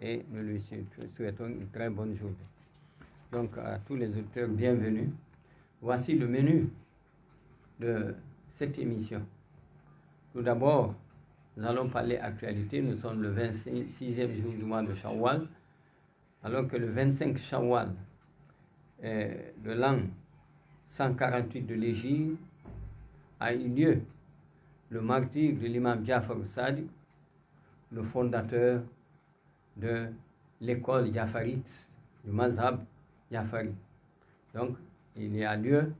et nous lui souhaitons une très bonne journée. Donc à tous les auditeurs, bienvenue. Voici le menu de cette émission. Tout d'abord, nous allons parler actualité. Nous sommes le 26e jour du mois de Shawwal, alors que le 25 Shawwal de l'an 148 de l'Hégire a eu lieu le martyre de l'imam Jafar Sadiq, le fondateur de l'école Jafarite, du Mazhab Jafari. Donc, il y a lieu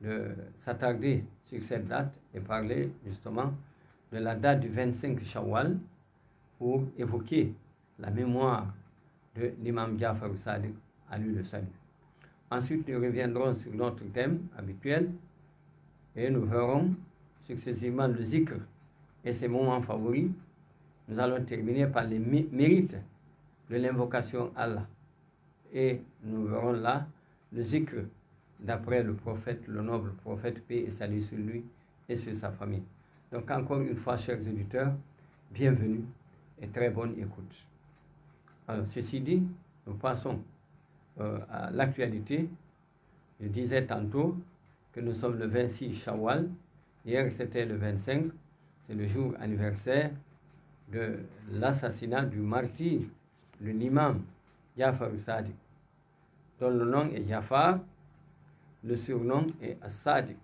de s'attarder sur cette date et parler justement de la date du 25 Shawwal pour évoquer la mémoire de l'imam Jafar Sadiq, à lui le salut. Ensuite, nous reviendrons sur notre thème habituel et nous verrons successivement le zikr et ses moments favoris. Nous allons terminer par les mérites de l'invocation Allah. Et nous verrons là le zikr d'après le prophète, le noble prophète, paix et salut sur lui et sur sa famille. Donc encore une fois, chers auditeurs, bienvenue et très bonne écoute. Alors, ceci dit, nous passons à l'actualité. Je disais tantôt que nous sommes le 26 Shawwal. Hier, c'était le 25. C'est le jour anniversaire de l'assassinat du martyr, de l'imam Jafar Sadiq, dont le nom est Jafar, le surnom est As-Sadiq.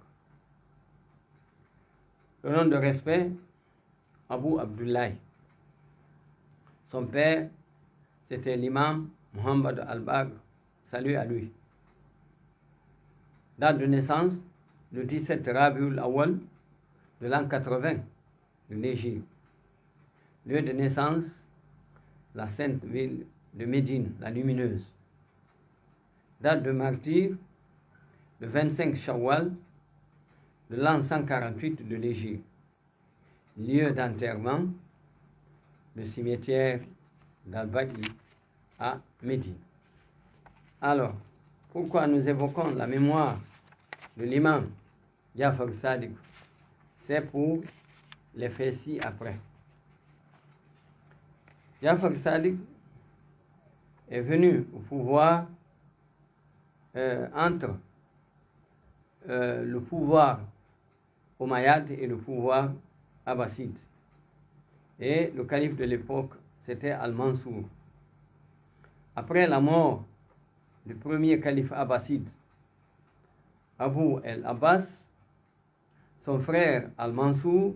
Le nom de respect, Abu Abdullah. Son père, c'était l'imam Muhammad al-Bagh, salut à lui. Date de naissance, le 17 Rabiul Awal de l'an 80 de l'Hégire. Lieu de naissance, la sainte ville de Médine, la lumineuse. Date de martyr, le 25 Shawwal de l'an 148 de l'Hégire. Lieu d'enterrement, le cimetière d'Al-Baqi à Médine. Alors, pourquoi nous évoquons la mémoire de l'imam Jafar Sadiq? C'est pour les faits ci-après. Jafar Sadiq est venu au pouvoir entre le pouvoir omeyyade et le pouvoir abbasside. Et le calife de l'époque, c'était Al-Mansour. Après la mort du premier calife abbasside, Abu el-Abbas, son frère Al-Mansour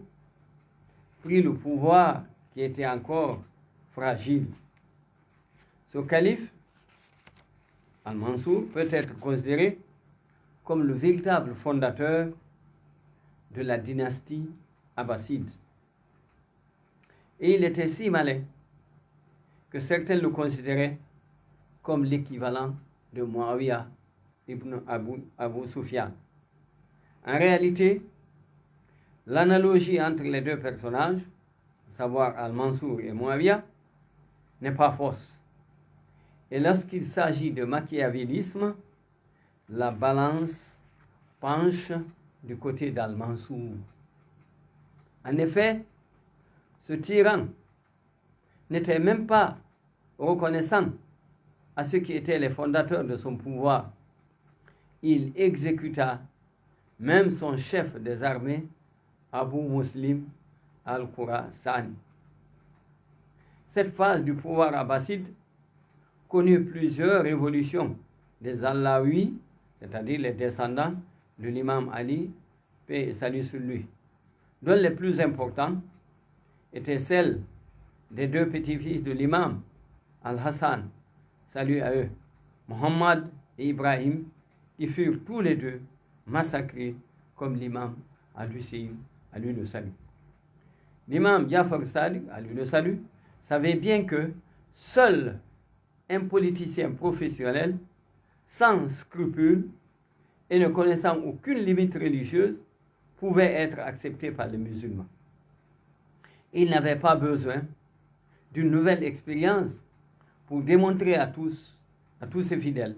prit le pouvoir qui était encore fragile. Ce calife, Al-Mansour, peut être considéré comme le véritable fondateur de la dynastie abbasside. Et il était si malin que certains le considéraient comme l'équivalent de Muawiyah ibn Abu Sufyan. En réalité, l'analogie entre les deux personnages, à savoir Al-Mansour et Muawiyah, n'est pas fausse. Et lorsqu'il s'agit de machiavélisme, la balance penche du côté d'Al-Mansour. En effet, ce tyran n'était même pas reconnaissant à ceux qui étaient les fondateurs de son pouvoir. Il exécuta même son chef des armées, Abu Muslim al-Khurasani. Cette phase du pouvoir abbasside connut plusieurs révolutions des Alaouis, c'est-à-dire les descendants de l'imam Ali, paix et salut sur lui, dont les plus importants étaient celles des deux petits-fils de l'imam, Al-Hassan, salut à eux, Mohammed et Ibrahim, qui furent tous les deux massacrés comme l'imam à lui le salut. L'imam Jafar Sadiq, à lui le salut, savait bien que seul un politicien professionnel, sans scrupules et ne connaissant aucune limite religieuse, pouvait être accepté par les musulmans. Il n'avait pas besoin d'une nouvelle expérience pour démontrer à tous ses fidèles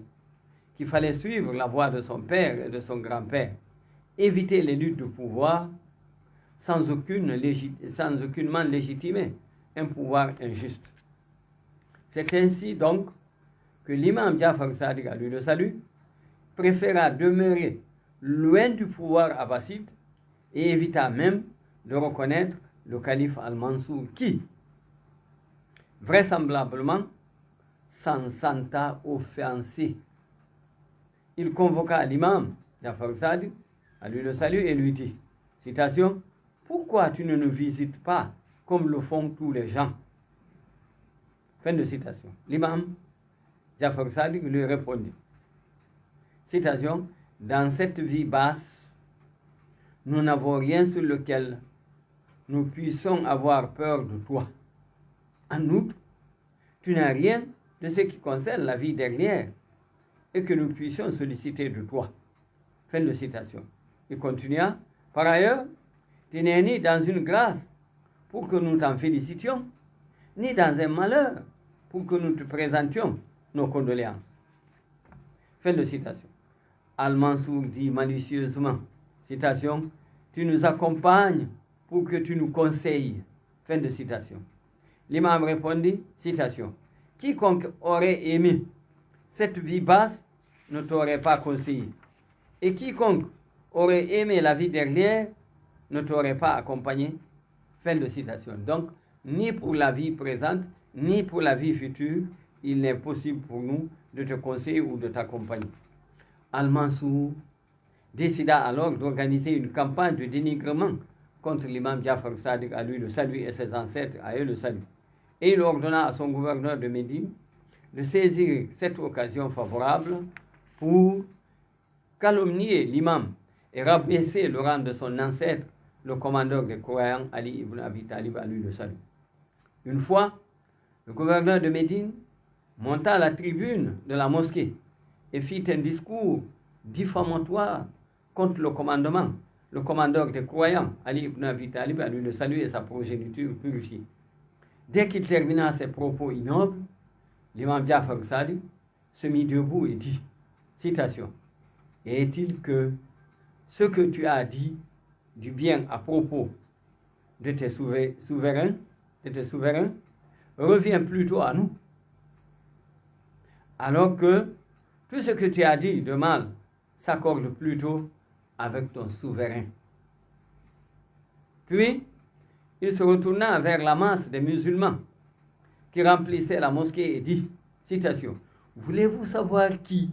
qu'il fallait suivre la voie de son père et de son grand-père, éviter les luttes de pouvoir sans aucunement légitimer un pouvoir injuste. C'est ainsi donc que l'imam Ja'far Sadiq, à lui le salut, préféra demeurer loin du pouvoir abbasside et évita même de reconnaître le calife al-Mansour qui, vraisemblablement, s'en senta offensé. Il convoqua l'imam Ja'far Sadiq, à lui le salut, et lui dit, citation, « Pourquoi tu ne nous visites pas comme le font tous les gens ?» Fin de citation. L'imam Ja'far Sadiq lui répondit, citation, « Dans cette vie basse, nous n'avons rien sur lequel nous puissions avoir peur de toi. En outre, tu n'as rien de ce qui concerne la vie dernière et que nous puissions solliciter de toi. » Fin de citation. Il continua, « Par ailleurs, tu n'es ni dans une grâce pour que nous t'en félicitions, ni dans un malheur pour que nous te présentions nos condoléances. » Fin de citation. Al-Mansour dit malicieusement, citation, « Tu nous accompagnes pour que tu nous conseilles. » Fin de citation. L'imam répondit, citation, « Quiconque aurait aimé cette vie basse ne t'aurait pas conseillé. Et quiconque aurait aimé la vie dernière ne t'aurait pas accompagné. » Fin de citation. Donc, ni pour la vie présente, ni pour la vie future, il n'est possible pour nous de te conseiller ou de t'accompagner. Al-Mansour décida alors d'organiser une campagne de dénigrement contre l'imam Ja'far Sadiq, à lui le salut, et ses ancêtres, à eux le salut. Et il ordonna à son gouverneur de Médine de saisir cette occasion favorable pour calomnier l'imam et rabaisser le rang de son ancêtre, le commandeur des croyants, Ali ibn Abi Talib, à lui le salut. Une fois, le gouverneur de Médine monta à la tribune de la mosquée et fit un discours diffamatoire contre le commandeur des croyants, Ali ibn Abi Talib, à lui le salut, et sa progéniture purifiée. Dès qu'il termina ses propos ignobles, l'imam Ja'far Sadiq se mit debout et dit, citation, « Est-il que ce que tu as dit du bien à propos de tes souverains, revient plutôt à nous, alors que tout ce que tu as dit de mal s'accorde plutôt avec ton souverain. » Puis, il se retourna vers la masse des musulmans qui remplissaient la mosquée et dit, citation, « Voulez-vous savoir qui,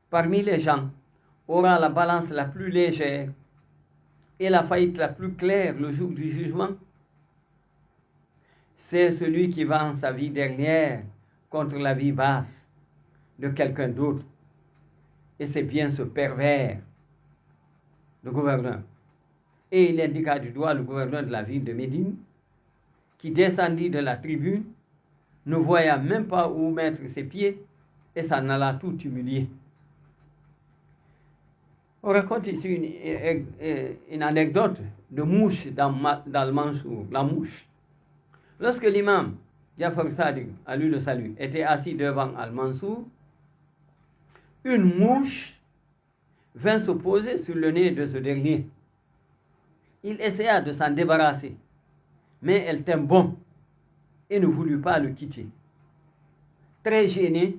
parmi les gens, aura la balance la plus légère et la faillite la plus claire le jour du jugement? C'est celui qui vend sa vie dernière contre la vie basse de quelqu'un d'autre. Et c'est bien ce pervers, le gouverneur. » Et il indiqua du doigt le gouverneur de la ville de Médine, qui descendit de la tribune, ne voyant même pas où mettre ses pieds, et s'en alla tout humilié. On raconte ici une anecdote de mouche dans le Mansour, la mouche. Lorsque l'imam Ja'far Sadiq, à lui le salut, était assis devant Al-Mansour, une mouche vint se poser sur le nez de ce dernier. Il essaya de s'en débarrasser, mais elle tint bon et ne voulut pas le quitter. Très gêné,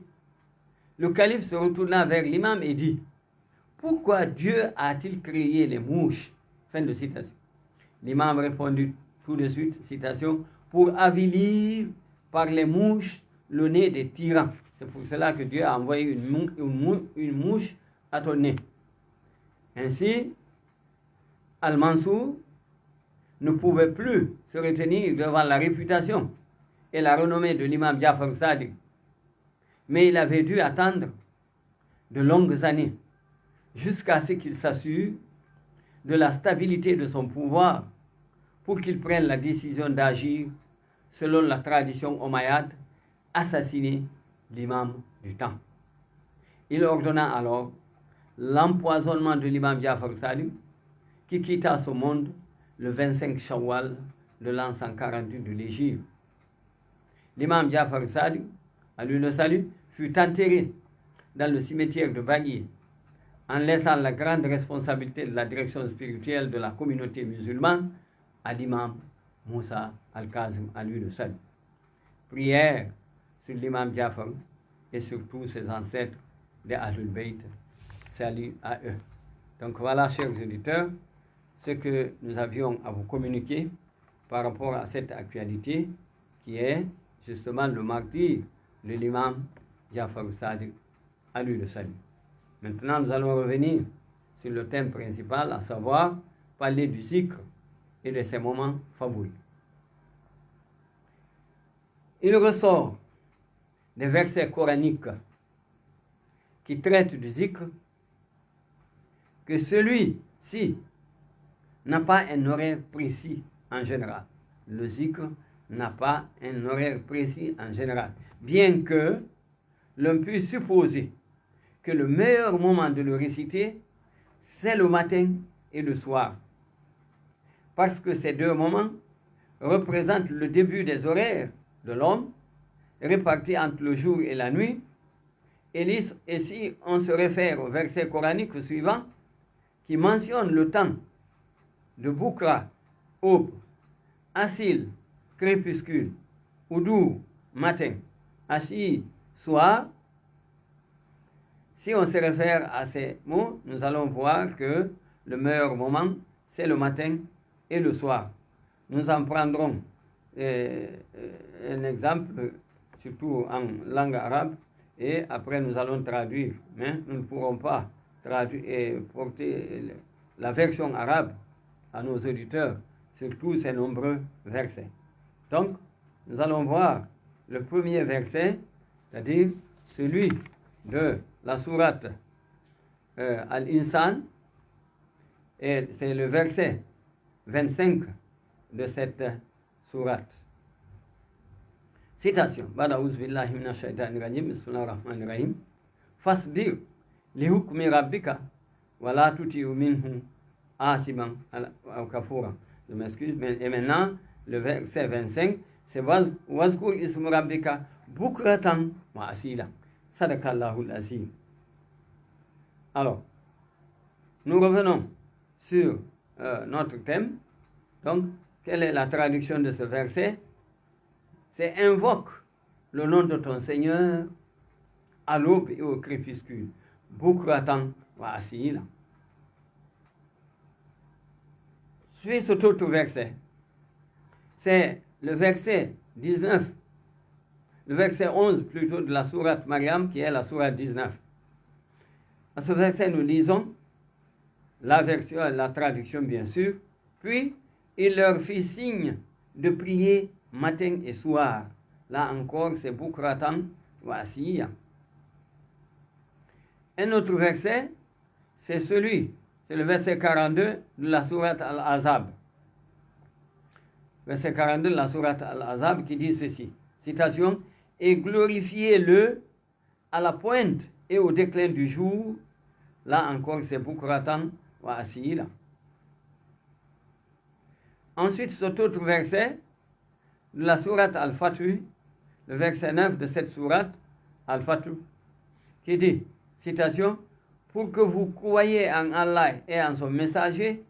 le calife se retourna vers l'imam et dit, « Pourquoi Dieu a-t-il créé les mouches ?» Fin de citation. L'imam répondit tout de suite, citation, « Pour avilir par les mouches le nez des tyrans. C'est pour cela que Dieu a envoyé une mouche à ton nez. » Ainsi, Al-Mansour ne pouvait plus se retenir devant la réputation et la renommée de l'imam Ja'far Sadiq, mais il avait dû attendre de longues années jusqu'à ce qu'il s'assure de la stabilité de son pouvoir pour qu'il prenne la décision d'agir selon la tradition omeyyade, assassiner l'imam du temps. Il ordonna alors l'empoisonnement de l'imam Ja'far Sadiq, qui quitta ce monde le 25 Shawwal de l'an 148 de l'Hégire. L'imam Ja'far Sadiq, à lui le salut, fut enterré dans le cimetière de Baqi, en laissant la grande responsabilité de la direction spirituelle de la communauté musulmane à l'imam Moussa al-Kazim, à lui le salut. Prière sur l'imam Jafar et sur tous ses ancêtres des Ahlul Bayt. Salut à eux. Donc voilà, chers auditeurs, ce que nous avions à vous communiquer par rapport à cette actualité qui est justement le martyr de l'imam Jafar Sadiq, à lui le salut. Maintenant, nous allons revenir sur le thème principal, à savoir parler du zikr et de ses moments favoris. Il ressort des versets coraniques qui traitent du zikr que celui-ci n'a pas un horaire précis en général. Le zikr n'a pas un horaire précis en général, bien que l'on puisse supposer que le meilleur moment de le réciter, c'est le matin et le soir, parce que ces deux moments représentent le début des horaires de l'homme, répartis entre le jour et la nuit. Et si on se réfère au verset coranique suivant, qui mentionne le temps de Boukra, aube, Asil, crépuscule, Oudou, matin, Ashi, soir, si on se réfère à ces mots, nous allons voir que le meilleur moment, c'est le matin et le soir. Nous en prendrons un exemple, surtout en langue arabe, et après nous allons traduire. Mais nous ne pourrons pas traduire et porter la version arabe à nos auditeurs sur tous ces nombreux versets. Donc, nous allons voir le premier verset, c'est-à-dire celui de la sourate Al-Insan, et c'est le verset 25 de cette sourate. Citation. Ba'da'ouz billahi minash shaitanir rajim. Bismillahir rahmanir rahim. Fasbir li hukmi rabbika wa la tuti'u minhu asiman aw kafura. Je m'excuse, et maintenant le verset 25, c'est wazkur ismu rabbika bukratan wa asila. Sadaqallahul azim. Alors, nous revenons sur notre thème. Donc, quelle est la traduction de ce verset? C'est invoque le nom de ton Seigneur à l'aube et au crépuscule. Bukratan wa asila. Suis cet autre verset. C'est le verset 19, le verset 11 plutôt de la sourate Mariam, qui est la sourate 19. À ce verset, nous lisons la traduction bien sûr. Puis, il leur fit signe de prier matin et soir. Là encore, c'est Bukratan wa Asiya. Un autre verset, c'est le verset 42 de la sourate Al-Azab. Verset 42 de la sourate Al-Azab qui dit ceci. Citation. Et glorifiez-le à la pointe et au déclin du jour. Là encore, c'est Bukratan wa Asiya. Ensuite, cet autre verset de la sourate Al-Fatih, le verset 9 de cette sourate Al-Fatih, qui dit, citation, pour que vous croyiez en Allah et en son messager,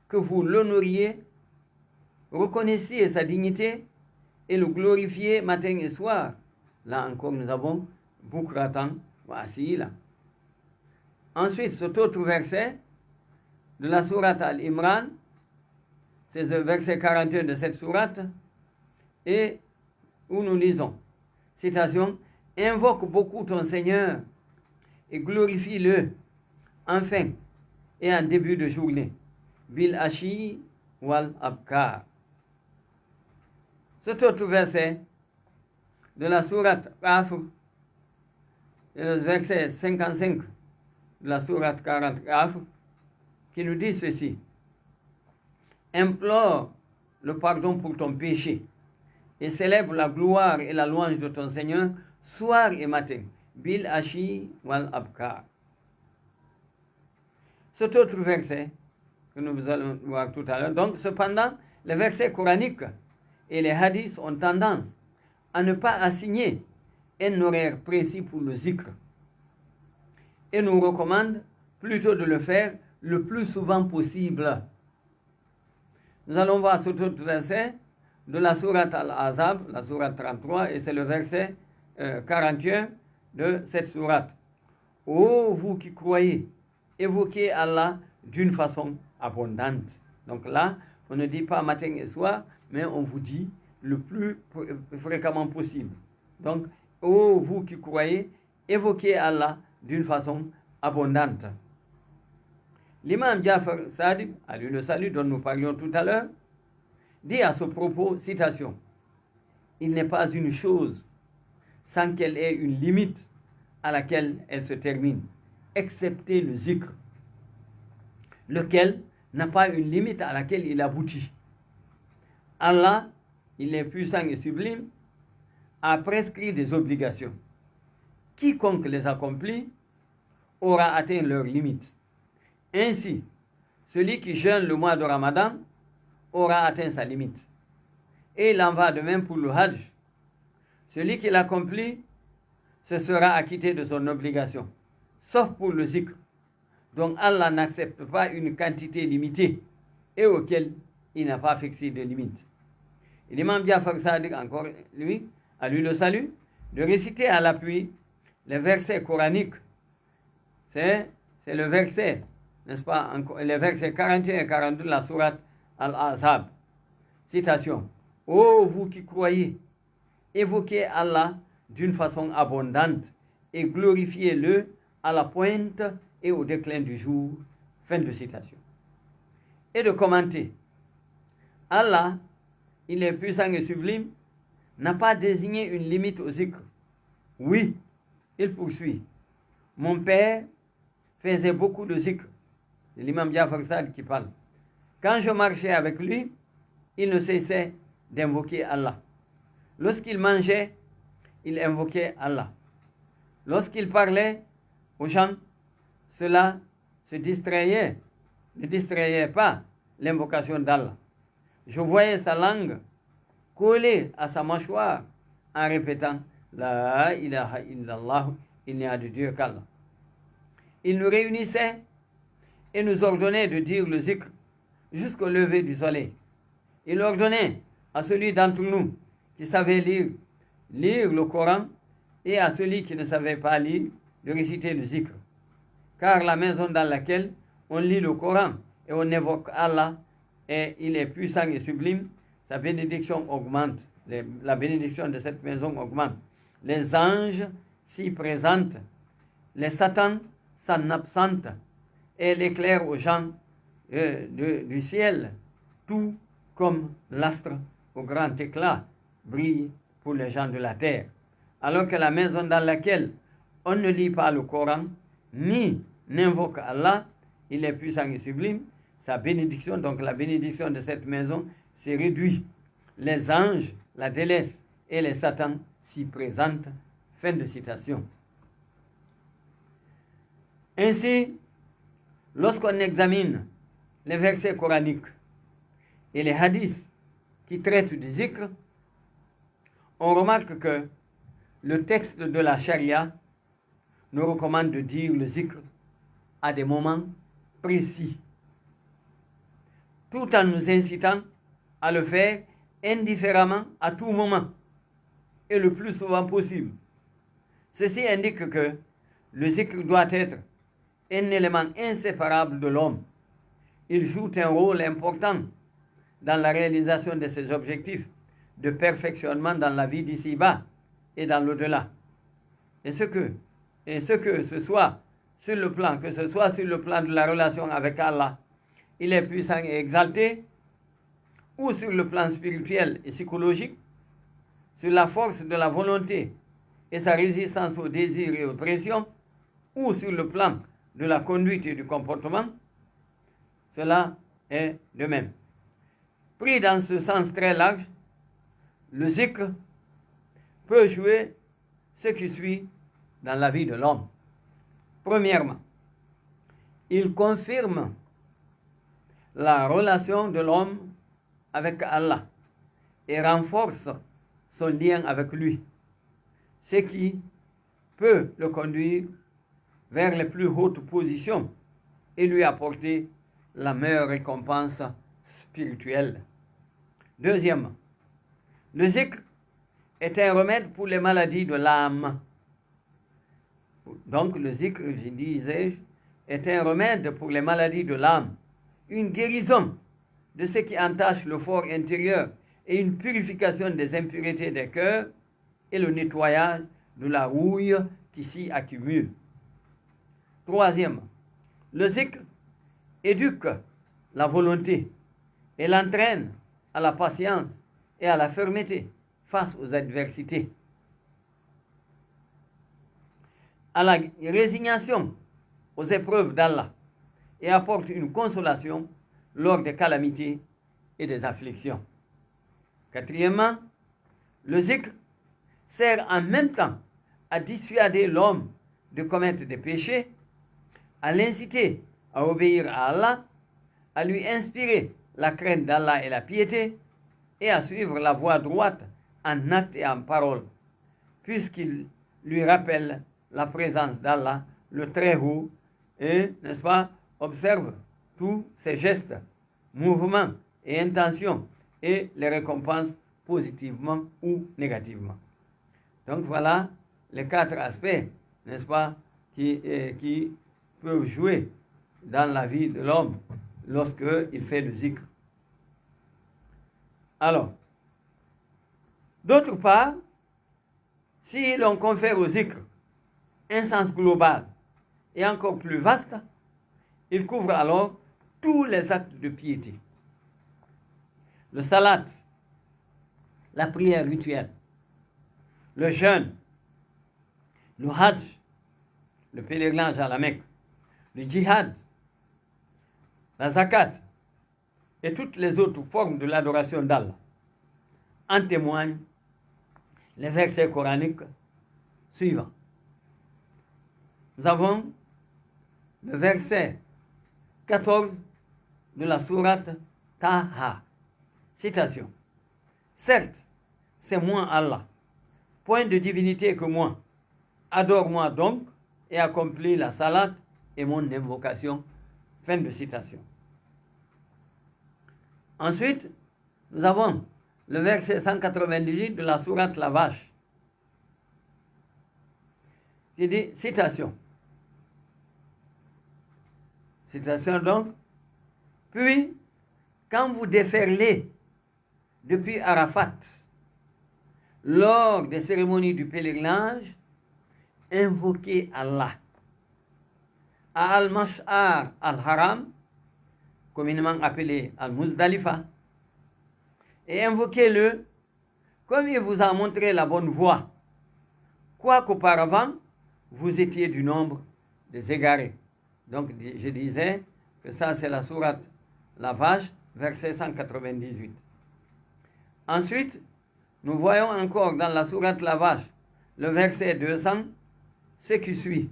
que vous l'honoriez, reconnaissiez sa dignité et le glorifiez matin et soir. Là encore, nous avons Bukratan wa Asila. Ensuite, cet autre verset de la sourate Al-Imran, c'est le verset 41 de cette sourate, et où nous lisons, citation, invoque beaucoup ton Seigneur et glorifie-le en fin et en début de journée. Bil ashi wal abkar. Cet autre verset de la sourate Qaf, le verset 55 de la sourate 40 Qaf, qui nous dit ceci. Implore le pardon pour ton péché et célèbre la gloire et la louange de ton Seigneur soir et matin. Bil ashi wal abkar. Cet autre verset que nous allons voir tout à l'heure. Donc, cependant, les versets coraniques et les hadiths ont tendance à ne pas assigner un horaire précis pour le zikr et nous recommandent plutôt de le faire le plus souvent possible. Nous allons voir cet autre verset de la sourate Al-Ahzab, la sourate 33, et c'est le verset 41 de cette sourate. Ô vous qui croyez, évoquez Allah d'une façon abondante. Donc là, on ne dit pas matin et soir, mais on vous dit le plus fréquemment possible. Donc, ô vous qui croyez, évoquez Allah d'une façon abondante. L'imam Ja'far Sadiq, à lui le salut dont nous parlions tout à l'heure, dit à ce propos, citation, « Il n'est pas une chose sans qu'elle ait une limite à laquelle elle se termine, excepté le zikr, lequel n'a pas une limite à laquelle il aboutit. Allah, il est puissant et sublime, a prescrit des obligations. Quiconque les accomplit aura atteint leur limite. Ainsi, celui qui jeûne le mois de Ramadan aura atteint sa limite. Et il en va de même pour le Hajj. Celui qui l'accomplit se sera acquitté de son obligation, sauf pour le zikr, dont Allah n'accepte pas une quantité limitée et auquel il n'a pas fixé de limite. Et l'imam Ja'far Sadiq, encore lui, à lui le salut, de réciter à l'appui les versets coraniques. C'est le verset, n'est-ce pas, les versets 41 et 42 de la sourate Al-Ahzab. Citation. « Ô vous qui croyez, évoquez Allah d'une façon abondante et glorifiez-le à la pointe et au déclin du jour. » Fin de citation. Et de commenter. Allah, il est puissant et sublime, n'a pas désigné une limite au zikr. Oui, il poursuit. Mon père faisait beaucoup de zikr. C'est l'imam Ja'far Sadiq qui parle. Quand je marchais avec lui, il ne cessait d'invoquer Allah. Lorsqu'il mangeait, il invoquait Allah. Lorsqu'il parlait aux gens, cela ne distrayait pas l'invocation d'Allah. Je voyais sa langue collée à sa mâchoire en répétant La ilaha illallah, il n'y a de Dieu qu'Allah. Il nous réunissait et nous ordonnait de dire le zikr jusqu'au lever du soleil. Il ordonnait à celui d'entre nous qui savait lire le Coran, et à celui qui ne savait pas lire, de réciter le zikr. Car la maison dans laquelle on lit le Coran et on évoque Allah, et il est puissant et sublime, sa bénédiction augmente. La bénédiction de cette maison augmente. Les anges s'y présentent, les satans s'en absentent, et l'éclair aux gens du ciel, tout comme l'astre au grand éclat brille pour les gens de la terre. Alors que la maison dans laquelle on ne lit pas le Coran, ni n'invoque Allah, il est puissant et sublime, sa bénédiction, donc la bénédiction de cette maison, s'est réduite. Les anges la délaissent et les satans s'y présentent. Fin de citation. Ainsi, lorsqu'on examine les versets coraniques et les hadiths qui traitent du zikr, on remarque que le texte de la charia nous recommande de dire le zikr à des moments précis, tout en nous incitant à le faire indifféremment à tout moment et le plus souvent possible. Ceci indique que le zikr doit être un élément inséparable de l'homme. Il joue un rôle important dans la réalisation de ses objectifs de perfectionnement dans la vie d'ici-bas et dans l'au-delà. Et que ce soit sur le plan de la relation avec Allah, il est puissant et exalté, ou sur le plan spirituel et psychologique, sur la force de la volonté et sa résistance aux désirs et aux pressions, ou sur le plan de la conduite et du comportement, cela est de même. Pris dans ce sens très large, le zikr peut jouer ce qui suit dans la vie de l'homme. Premièrement, il confirme la relation de l'homme avec Allah et renforce son lien avec lui, ce qui peut le conduire vers les plus hautes positions et lui apporter la meilleure récompense spirituelle. Deuxièmement, Le zikr est un remède pour les maladies de l'âme. Donc le zikr, je disais, est un remède pour les maladies de l'âme, une guérison de ce qui entache le fort intérieur et une purification des impuretés des cœurs et le nettoyage de la rouille qui s'y accumule. Troisièmement, le zikr éduque la volonté et l'entraîne à la patience et à la fermeté face aux adversités, à la résignation aux épreuves d'Allah et apporte une consolation lors des calamités et des afflictions. Quatrièmement, le zikr sert en même temps à dissuader l'homme de commettre des péchés, à l'inciter à obéir à Allah, à lui inspirer la crainte d'Allah et la piété, et à suivre la voie droite en acte et en parole, puisqu'il lui rappelle la présence d'Allah, le Très-Haut, et, n'est-ce pas, observe tous ses gestes, mouvements et intentions, et les récompense positivement ou négativement. Donc voilà les 4 aspects, n'est-ce pas, qui peuvent jouer dans la vie de l'homme lorsqu'il fait le zikr. Alors, d'autre part, si l'on confère au zikr un sens global et encore plus vaste, il couvre alors tous les actes de piété. Le salat, la prière rituelle, le jeûne, le hajj, le pèlerinage à la Mecque, le djihad, la zakat et toutes les autres formes de l'adoration d'Allah. En témoignent les versets coraniques suivants. Nous avons le verset 14 de la sourate Taha. Citation. Certes, c'est moi Allah, point de divinité que moi. Adore-moi donc et accomplis la salat et mon invocation. Fin de citation. Ensuite, nous avons le verset 198 de la sourate La Vache, qui dit, citation. Citation donc. Puis, quand vous déferlez depuis Arafat, lors des cérémonies du pèlerinage, invoquez Allah. À Al-Mash'ar al-Haram, communément appelé Al-Muzdalifa, et invoquez-le comme il vous a montré la bonne voie, quoiqu'auparavant, vous étiez du nombre des égarés. Donc, je disais que ça, c'est la sourate La Vache, verset 198. Ensuite, nous voyons encore dans la sourate La Vache, le verset 200, ce qui suit.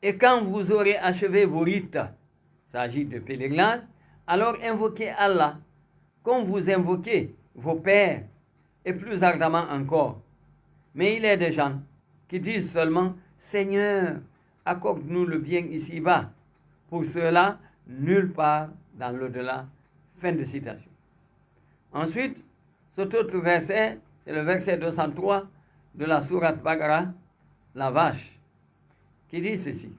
Et quand vous aurez achevé vos rites, il s'agit de pèlerinage, alors invoquez Allah, comme vous invoquez vos pères, et plus ardemment encore. Mais il y a des gens qui disent seulement, Seigneur, accorde-nous le bien ici-bas. Pour cela, nulle part dans l'au-delà. Fin de citation. Ensuite, cet autre verset, c'est le verset 203 de la sourate Baqara, La Vache, qui dit ceci.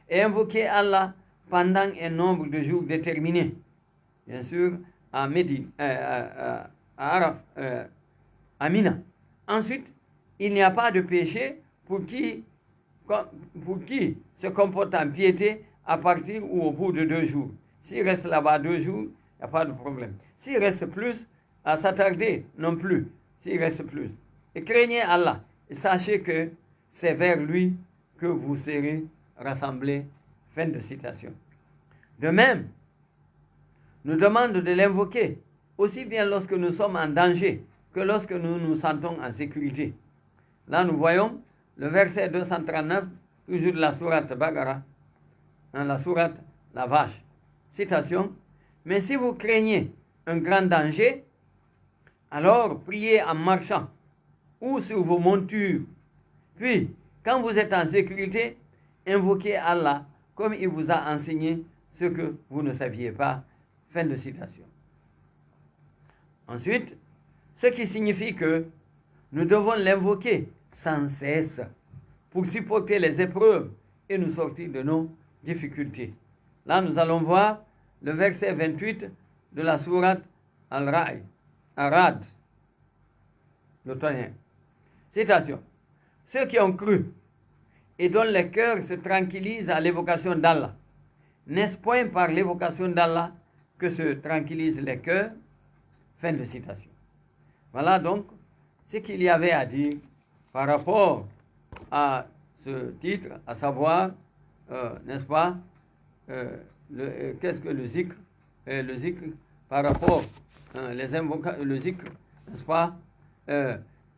Et invoquez Allah pendant un nombre de jours déterminés. Bien sûr, à Médine, à Araf, à Mina. Ensuite, il n'y a pas de péché pour qui se comporte en piété à partir ou au bout de 2 jours. S'il reste là-bas 2 jours, il n'y a pas de problème. S'il reste plus, à s'attarder non plus. S'il reste plus. Et craignez Allah. Et sachez que c'est vers lui que vous serez rassemblés. Fin de citation. De même, nous demande de l'invoquer, aussi bien lorsque nous sommes en danger que lorsque nous nous sentons en sécurité. Là, nous voyons le verset 239, toujours de la sourate Baqara, dans la sourate La Vache. Citation. Mais si vous craignez un grand danger, alors priez en marchant ou sur vos montures. Puis, quand vous êtes en sécurité, invoquez Allah comme il vous a enseigné ce que vous ne saviez pas. Fin de citation. Ensuite, ce qui signifie que nous devons l'invoquer sans cesse pour supporter les épreuves et nous sortir de nos difficultés. Là, nous allons voir le verset 28 de la sourate Al-Ra'd, le tonnerre. Citation. Ceux qui ont cru et dont le cœur se tranquillise à l'évocation d'Allah, n'est-ce point par l'évocation d'Allah que se tranquillisent les cœurs? Fin de citation. Voilà donc ce qu'il y avait à dire par rapport à ce titre, à savoir, n'est-ce pas, qu'est-ce que le zikr? Le zikr par rapport, le zikr, n'est-ce pas,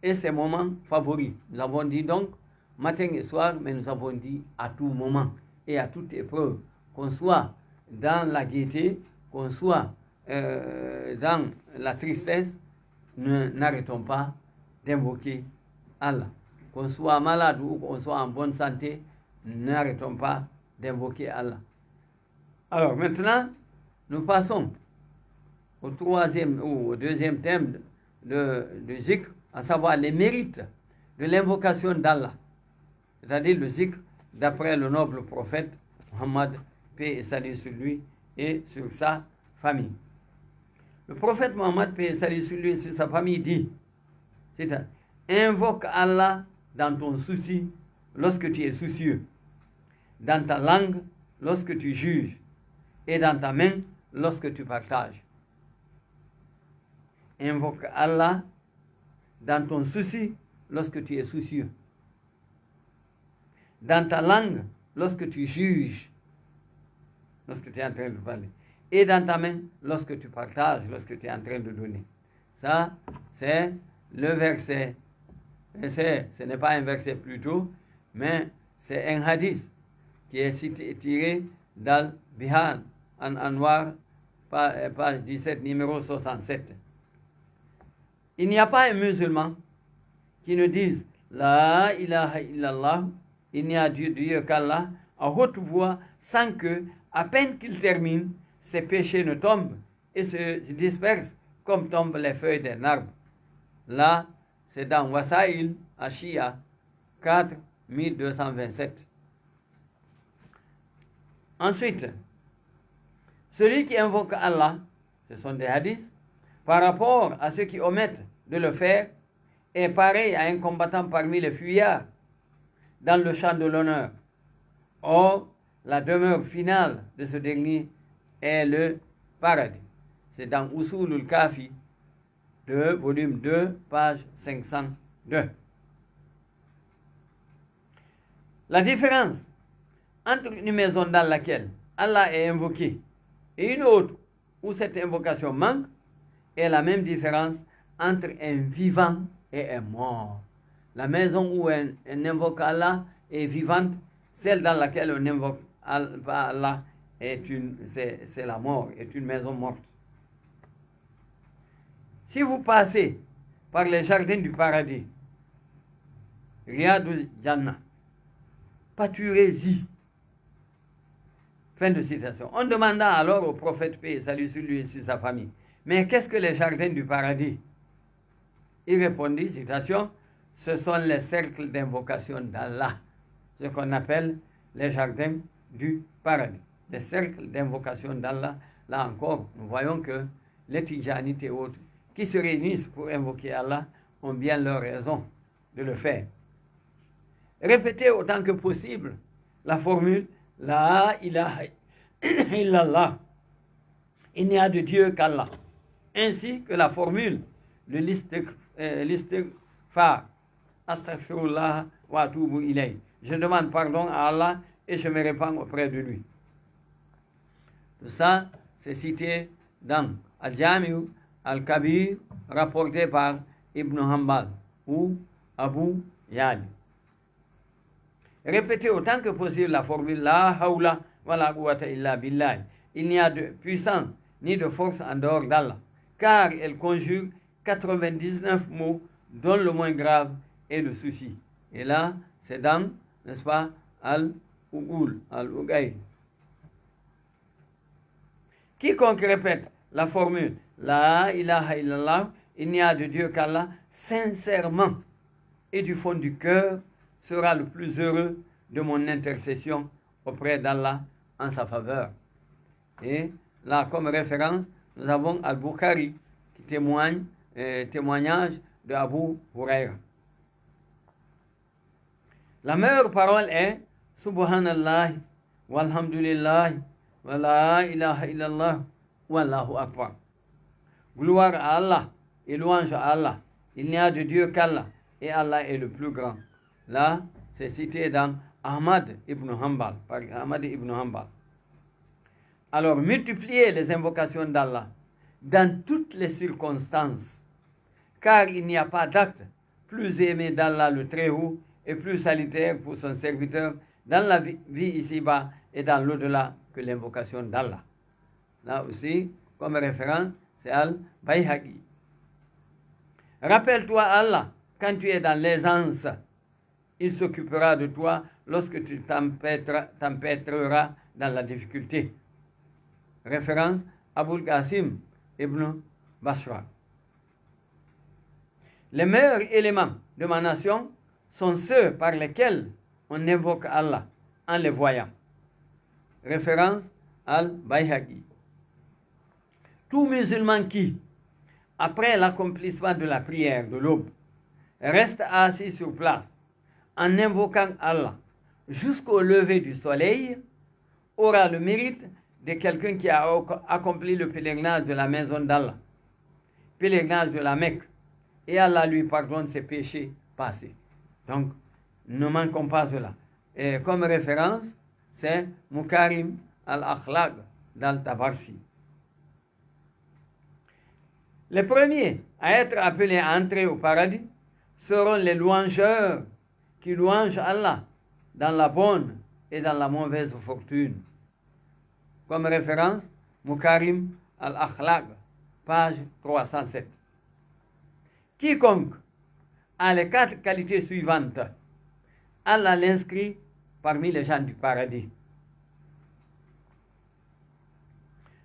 et ses moments favoris. Nous avons dit donc matin et soir, mais nous avons dit à tout moment et à toute épreuve, qu'on soit dans la gaieté, qu'on soit dans la tristesse, n'arrêtons pas d'invoquer Allah. Qu'on soit malade ou qu'on soit en bonne santé, n'arrêtons pas d'invoquer Allah. Alors maintenant, nous passons au troisième ou au deuxième thème de zikr, à savoir les mérites de l'invocation d'Allah, c'est-à-dire le zikr d'après le noble prophète Muhammad, paix et salut sur lui et sur sa famille. Le prophète Muhammad, paix et salut sur lui et sur sa famille, dit, c'est-à-dire, invoque Allah dans ton souci lorsque tu es soucieux, dans ta langue lorsque tu juges et dans ta main lorsque tu partages. Invoque Allah dans ton souci lorsque tu es soucieux, dans ta langue lorsque tu juges, lorsque tu es en train de parler, et dans ta main lorsque tu partages, lorsque tu es en train de donner. Ça, c'est le verset. Ce n'est pas un verset plutôt, mais c'est un hadith qui est tiré d'Al-Bihan en Anwar, page 17, numéro 67. Il n'y a pas un musulman qui ne dise La ilaha illallah, il n'y a Dieu qu'Allah, à haute voix, sans que, à peine qu'il termine, ses péchés ne tombent et se dispersent comme tombent les feuilles d'un arbre. Là, c'est dans Wasail Ashia 4, 1227. Ensuite, celui qui invoque Allah, ce sont des hadiths, par rapport à ceux qui omettent de le faire, est pareil à un combattant parmi les fuyards dans le champ de l'honneur. Or, la demeure finale de ce dernier est le paradis. C'est dans Usulul Kafi, volume 2, page 502. La différence entre une maison dans laquelle Allah est invoqué et une autre où cette invocation manque est la même différence entre un vivant et un mort. La maison où on invoque Allah est vivante, celle dans laquelle on invoque Allah c'est la mort, est une maison morte. Si vous passez par les jardins du paradis, Riyadul Jannah, pâturez-y. Fin de citation. On demanda alors au prophète paix et salut sur lui et sur sa famille, mais qu'est-ce que les jardins du paradis? Il répondit, citation, ce sont les cercles d'invocation d'Allah, ce qu'on appelle les jardins du paradis. Les cercles d'invocation d'Allah, là encore, nous voyons que les Tijanites et autres qui se réunissent pour invoquer Allah ont bien leur raison de le faire. Répétez autant que possible la formule La ilaha illallah. Il n'y a de Dieu qu'Allah. Ainsi que la formule de l'istighfar. Astaghfirullah wa atubu ilayh. Je demande pardon à Allah et je me répands auprès de lui. Tout ça, c'est cité dans Al-Jami'u Al-Kabir, rapporté par Ibn Hanbal ou Abu Yali. Répétez autant que possible la formule La hawla wa la quwwata illa billah. Il n'y a de puissance ni de force en dehors d'Allah, car elle conjugue 99 mots, dont le moins grave est le souci. Et là, c'est dans, n'est-ce pas, Al-Ughul, Al-Ughayl. Quiconque répète la formule La ilaha illallah, il n'y a de Dieu qu'Allah, sincèrement et du fond du cœur, sera le plus heureux de mon intercession auprès d'Allah en sa faveur. Et là, comme référence, nous avons Al-Bukhari qui témoignage de Abu Huraira. La meilleure parole est Subhanallah, walhamdulillah, wa la ilaha illallah, wallahu akbar. Gloire à Allah et louange à Allah. Il n'y a de Dieu qu'Allah et Allah est le plus grand. Là, c'est cité dans Ahmad ibn Hanbal, par Ahmad ibn Hanbal. Alors, multipliez les invocations d'Allah dans toutes les circonstances, car il n'y a pas d'acte plus aimé d'Allah le Très-Haut et plus salutaire pour son serviteur dans la vie ici-bas et dans l'au-delà que l'invocation d'Allah. Là aussi, comme référence, c'est Al-Bayhaqi. Rappelle-toi Allah quand tu es dans l'aisance. Il s'occupera de toi lorsque tu t'empêtreras dans la difficulté. Référence Abul Qasim ibn Bashra. Les meilleurs éléments de ma nation sont ceux par lesquels on invoque Allah en les voyant. Référence Al-Bayhaqi. Tout musulman qui, après l'accomplissement de la prière de l'aube, reste assis sur place en invoquant Allah jusqu'au lever du soleil, aura le mérite de quelqu'un qui a accompli le pèlerinage de la maison d'Allah, pèlerinage de la Mecque, et Allah lui pardonne ses péchés passés. Donc, ne manquons pas cela. Et comme référence, c'est Mukarim al-Akhlaq d'Al-Tabarsi. Les premiers à être appelés à entrer au paradis seront les louangeurs qui louangent Allah dans la bonne et dans la mauvaise fortune. Comme référence, Mukarim al-Akhlaq, page 307. Quiconque a les 4 qualités suivantes, Allah l'inscrit parmi les gens du paradis.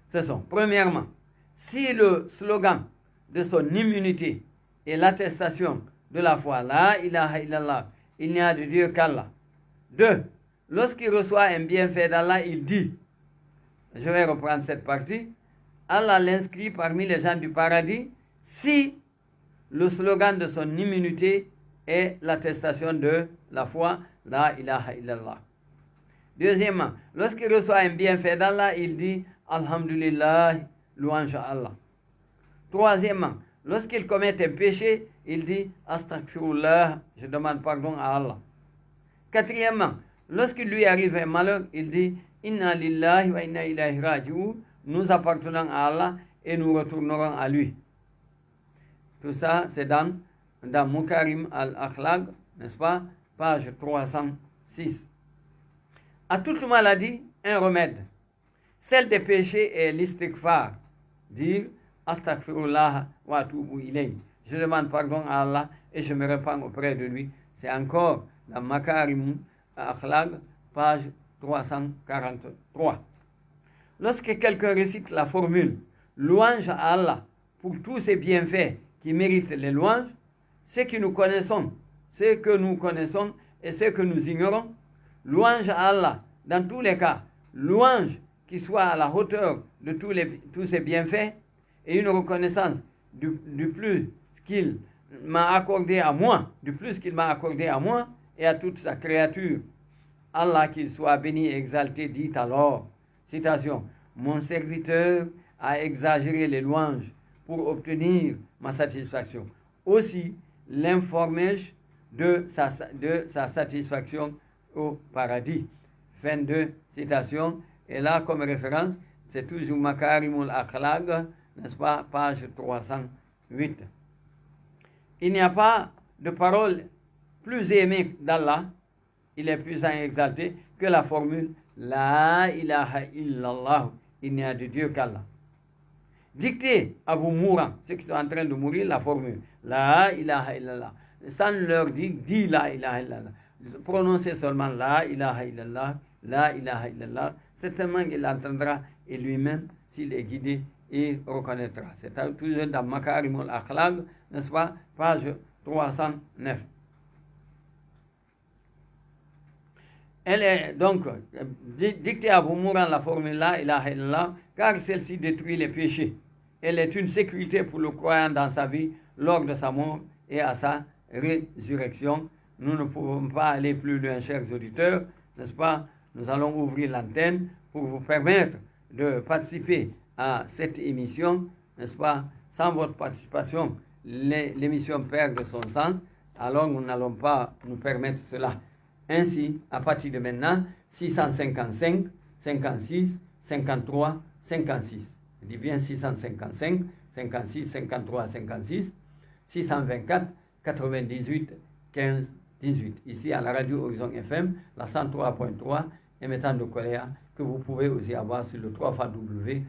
Ce sont, premièrement, si le slogan de son immunité est l'attestation de la foi, La ilaha illallah, il n'y a de Dieu qu'Allah. 2. Lorsqu'il reçoit un bienfait d'Allah, il dit, je vais reprendre cette partie, Allah l'inscrit parmi les gens du paradis si le slogan de son immunité est l'attestation de la foi, La ilaha illallah. Deuxièmement, lorsqu'il reçoit un bienfait d'Allah, il dit, Alhamdulillah, louange à Allah. Troisièmement, lorsqu'il commet un péché, il dit Astaghfirullah, je demande pardon à Allah. Quatrièmement, lorsqu'il lui arrive un malheur, il dit Inna lillahi wa inna ilayhi raji'un, nous appartenons à Allah et nous retournerons à lui. Tout ça, c'est dans Mukarim al-Akhlaq, n'est-ce pas, page 306. À toute maladie, un remède. Celle des péchés est l'istighfar, dire Astaghfirullah wa atubu ilayhi. Je demande pardon à Allah et je me répands auprès de lui. C'est encore dans Makarim al-Akhlaq, page 343. Lorsque quelqu'un récite la formule louange à Allah pour tous ses bienfaits qui méritent les louanges, ce que nous connaissons et ce que nous ignorons, louange à Allah dans tous les cas, louange qui soit à la hauteur de tous ses bienfaits et une reconnaissance du plus qu'il m'a accordé à moi, et à toute sa créature. Allah qu'il soit béni et exalté dit alors, citation, mon serviteur a exagéré les louanges pour obtenir ma satisfaction. Aussi l'informai-je de sa satisfaction au paradis. Fin de citation. Et là, comme référence, c'est toujours Makarimul Akhlaq, n'est-ce pas, page 308. Il n'y a pas de parole plus aimée d'Allah, il est plus exalté, que la formule La ilaha illallah, il n'y a de Dieu qu'Allah. Dictez à vos mourants, ceux qui sont en train de mourir, la formule La ilaha illallah. Sans leur dire, dis La ilaha illallah. Prononcez seulement La ilaha illallah, La ilaha illallah. Certainement il entendra et lui-même s'il est guidé, il reconnaîtra. C'est toujours dans Makarimul Akhlaq, n'est-ce pas, page 309. Elle est donc dictée à vous mourant la formule La ilaha illallah, car celle-ci détruit les péchés. Elle est une sécurité pour le croyant dans sa vie, lors de sa mort et à sa résurrection. Nous ne pouvons pas aller plus loin, chers auditeurs, n'est-ce pas? Nous allons ouvrir l'antenne pour vous permettre de participer à cette émission, n'est-ce pas? Sans votre participation, l'émission perd de son sens, alors nous n'allons pas nous permettre cela. Ainsi, à partir de maintenant, 655, 56, 53, 56. Je dis bien 655, 56, 53, 56, 624, 98, 15, 18. Ici à la radio Horizon FM, la 103.3, émettant de Coléa, que vous pouvez aussi avoir sur le 3xW,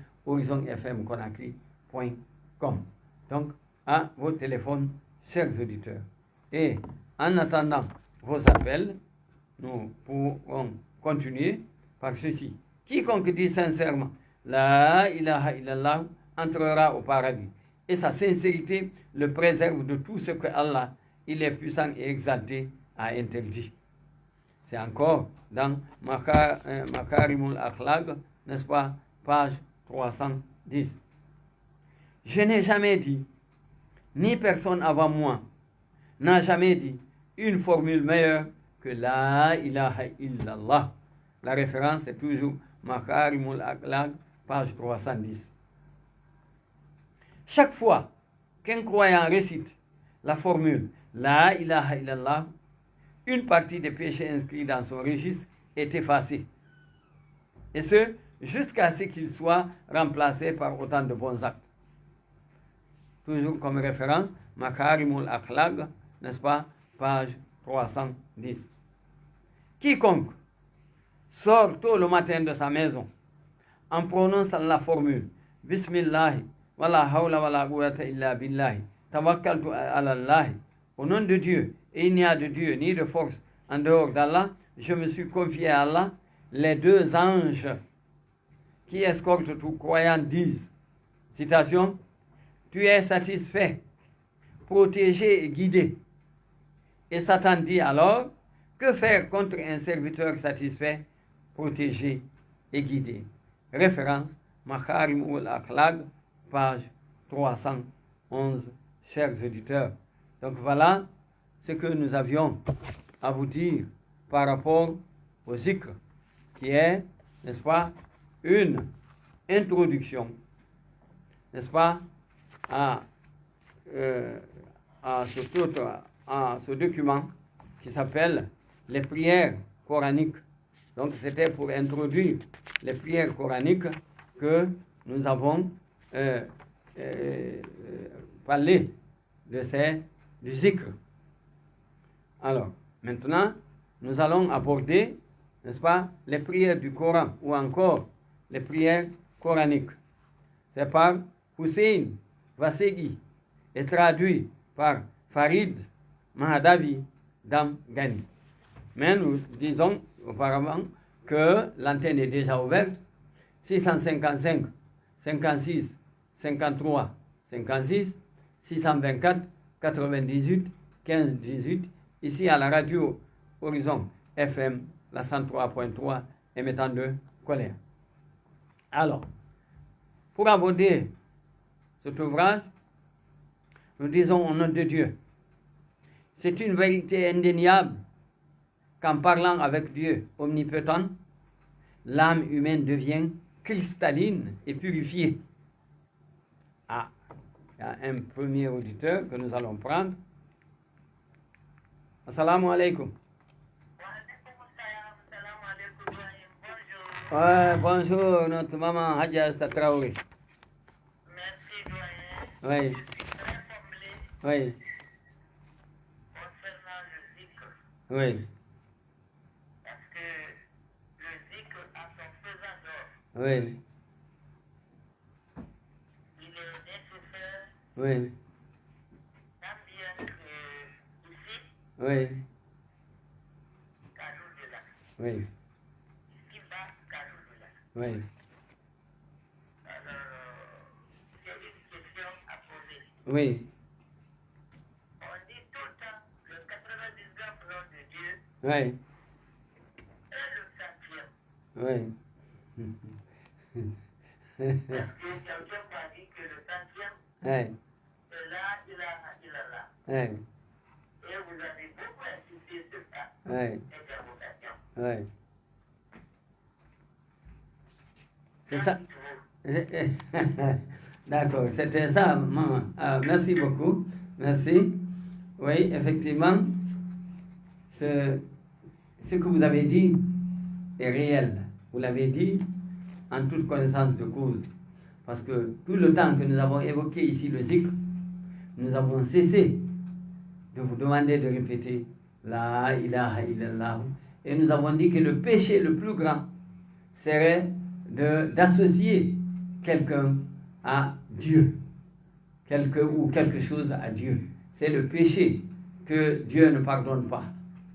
horizonfmconakry.com. Donc, à vos téléphones, chers auditeurs. Et en attendant vos appels, nous pourrons continuer par ceci. Quiconque dit sincèrement La ilaha illallah entrera au paradis. Et sa sincérité le préserve de tout ce que Allah, il est puissant et exalté, a interdit. C'est encore dans Makarimul Akhlaq, n'est-ce pas, page 310. Je n'ai jamais dit, ni personne avant moi n'a jamais dit une formule meilleure que La ilaha illallah. La référence est toujours Makarimul Akhlaq, page 310. Chaque fois qu'un croyant récite la formule La ilaha illallah, une partie des péchés inscrits dans son registre est effacée. Et ce, jusqu'à ce qu'il soit remplacé par autant de bons actes. Toujours comme référence, Makarimul Akhlaq, n'est-ce pas, page 310. Quiconque sort tôt le matin de sa maison en prononçant la formule Bismillah, wala hawla wala quwwata illa billahi, tawakkaltu ala Allah, au nom de Dieu, et il n'y a de Dieu ni de force en dehors d'Allah, je me suis confié à Allah, les deux anges qui escortent tout croyant disent, citation, tu es satisfait, protégé et guidé. Et Satan dit alors, que faire contre un serviteur satisfait, protégé et guidé? Référence, Makarimul Akhlaq, page 311, chers auditeurs. Donc voilà ce que nous avions à vous dire par rapport au zikr, qui est, n'est-ce pas, une introduction, n'est-ce pas, à ce document qui s'appelle les prières coraniques. Donc c'était pour introduire les prières coraniques que nous avons parlé du zikr. Alors, maintenant, nous allons aborder, n'est-ce pas, les prières du Coran ou encore les prières coraniques. C'est par Hussein Vassegui et traduit par Farid Mahadavi Damgani. Mais nous disons auparavant que l'antenne est déjà ouverte. 655, 56, 53, 56, 624, 98, 15, 18. Ici à la radio Horizon FM, la 103.3, émettant de Coléa. Alors, pour aborder cet ouvrage, nous disons au nom de Dieu. C'est une vérité indéniable qu'en parlant avec Dieu omnipotent, l'âme humaine devient cristalline et purifiée. Ah, il y a un premier auditeur que nous allons prendre. Assalamu alaikum. Ouais, bonjour, notre maman Hadja Asta Traoré. Merci, doyen. Oui, Très comblé oui, concernant le zikr. oui, Parce que le zikr a son faisant d'or. oui, Il est nécessaire, oui, tant bien que ici, oui, qu'à l'au-delà. oui, Ici-bas, qu'à l'au-delà. oui, Alors, Oui. On dit tout le temps le 99 nom de Dieu Oui. est le centième. Oui. Parce que quelqu'un m'a dit que le centième, Oui. c'est là, il a là. Oui. Et vous avez beaucoup insisté sur ça. Oui. Intervocation. Oui. C'est ça. D'accord, c'était ça, maman. Ah, merci beaucoup. Merci. Oui, effectivement, ce que vous avez dit est réel. Vous l'avez dit en toute connaissance de cause. Parce que tout le temps que nous avons évoqué ici le zikr, nous avons cessé de vous demander de répéter La ilaha illallah. Et nous avons dit que le péché le plus grand serait d'associer quelqu'un à Dieu, quelque chose à Dieu. C'est le péché que Dieu ne pardonne pas.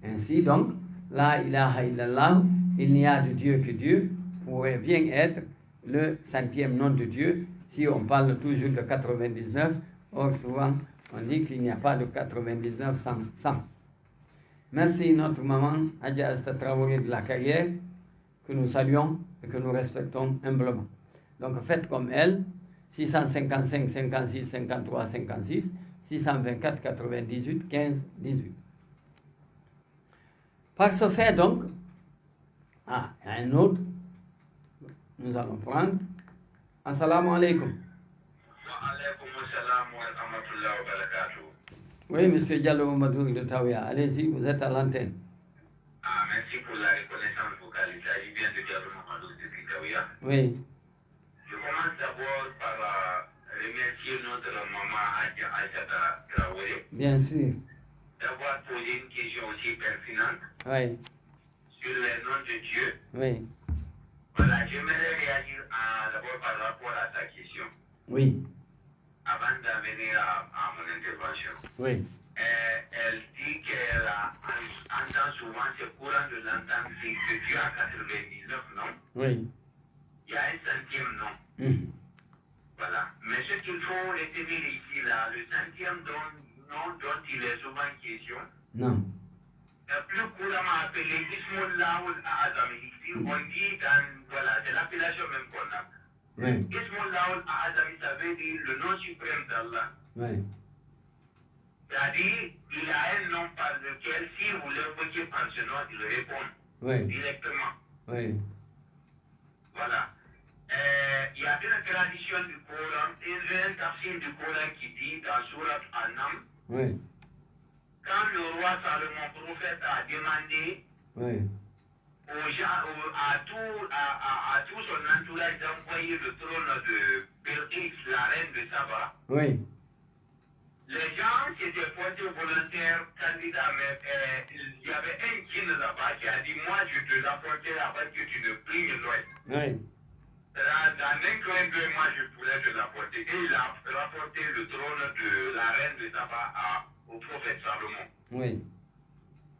Ainsi donc, La ilaha illallah, il n'y a de Dieu que Dieu, pourrait bien être le centième nom de Dieu, si on parle toujours de 99. Or, souvent, on dit qu'il n'y a pas de 99 sans 100. Merci notre maman, Adja Asta Traoré de la Carrière, que nous saluons et que nous respectons humblement. Donc faites comme elle, 655 56 53 56, 624 98 15 18. Par ce fait donc, il y a un autre, nous allons prendre. Assalamu alaikum. Wa alaikum assalam wa rahmatullahi wa barakatuh. Oui, monsieur Diallo Mamadou de Tawia, allez-y, vous êtes à l'antenne. Ah, merci pour la reconnaissance vocale. Il s'agit bien de Diallo Mamadou de Tawia. Oui. Je commence d'abord par remercier notre maman Adja Aïssata Traoré Bien sûr. d'avoir posé une question aussi pertinente Oui. sur les noms de Dieu. Oui. Voilà, j'aimerais réagir d'abord par rapport à sa question, Oui. avant d'amener à mon intervention. Oui. Elle dit qu'elle entend souvent, c'est courant de l'entendre, dire que Dieu a 99 noms, Oui. il y a un centième nom. Mhm. Voilà. Mais ce qu'il faut retenir ici, là, le centième nom dont il est souvent question, Non. plus couramment appelé Ismullahul Azam. Ici, on dit voilà, c'est l'appellation même qu'on a. Oui. Ismullahul Azam, ça veut dire le nom suprême d'Allah. Oui. C'est-à-dire, il a un nom par lequel, si vous l'évoquez par ce nom, il répond Oui. directement. Oui. Voilà. Il y a une tradition du Coran, un tafsir du Coran qui dit dans Surat An-Nam, Oui. quand le roi Salomon, prophète, a demandé Oui. aux gens, à tout son entourage d'envoyer le trône de Belkis, la reine de Saba, Oui. les gens s'étaient portés volontaires candidats, mais il y avait un djinn là-bas qui a dit, moi je te l'apporterai avant que tu ne plignes l'ouest. Oui. Dans un clin d'œil, moi je pourrais te l'apporter. Et il a rapporté le trône de la reine de Saba au prophète Salomon. Oui.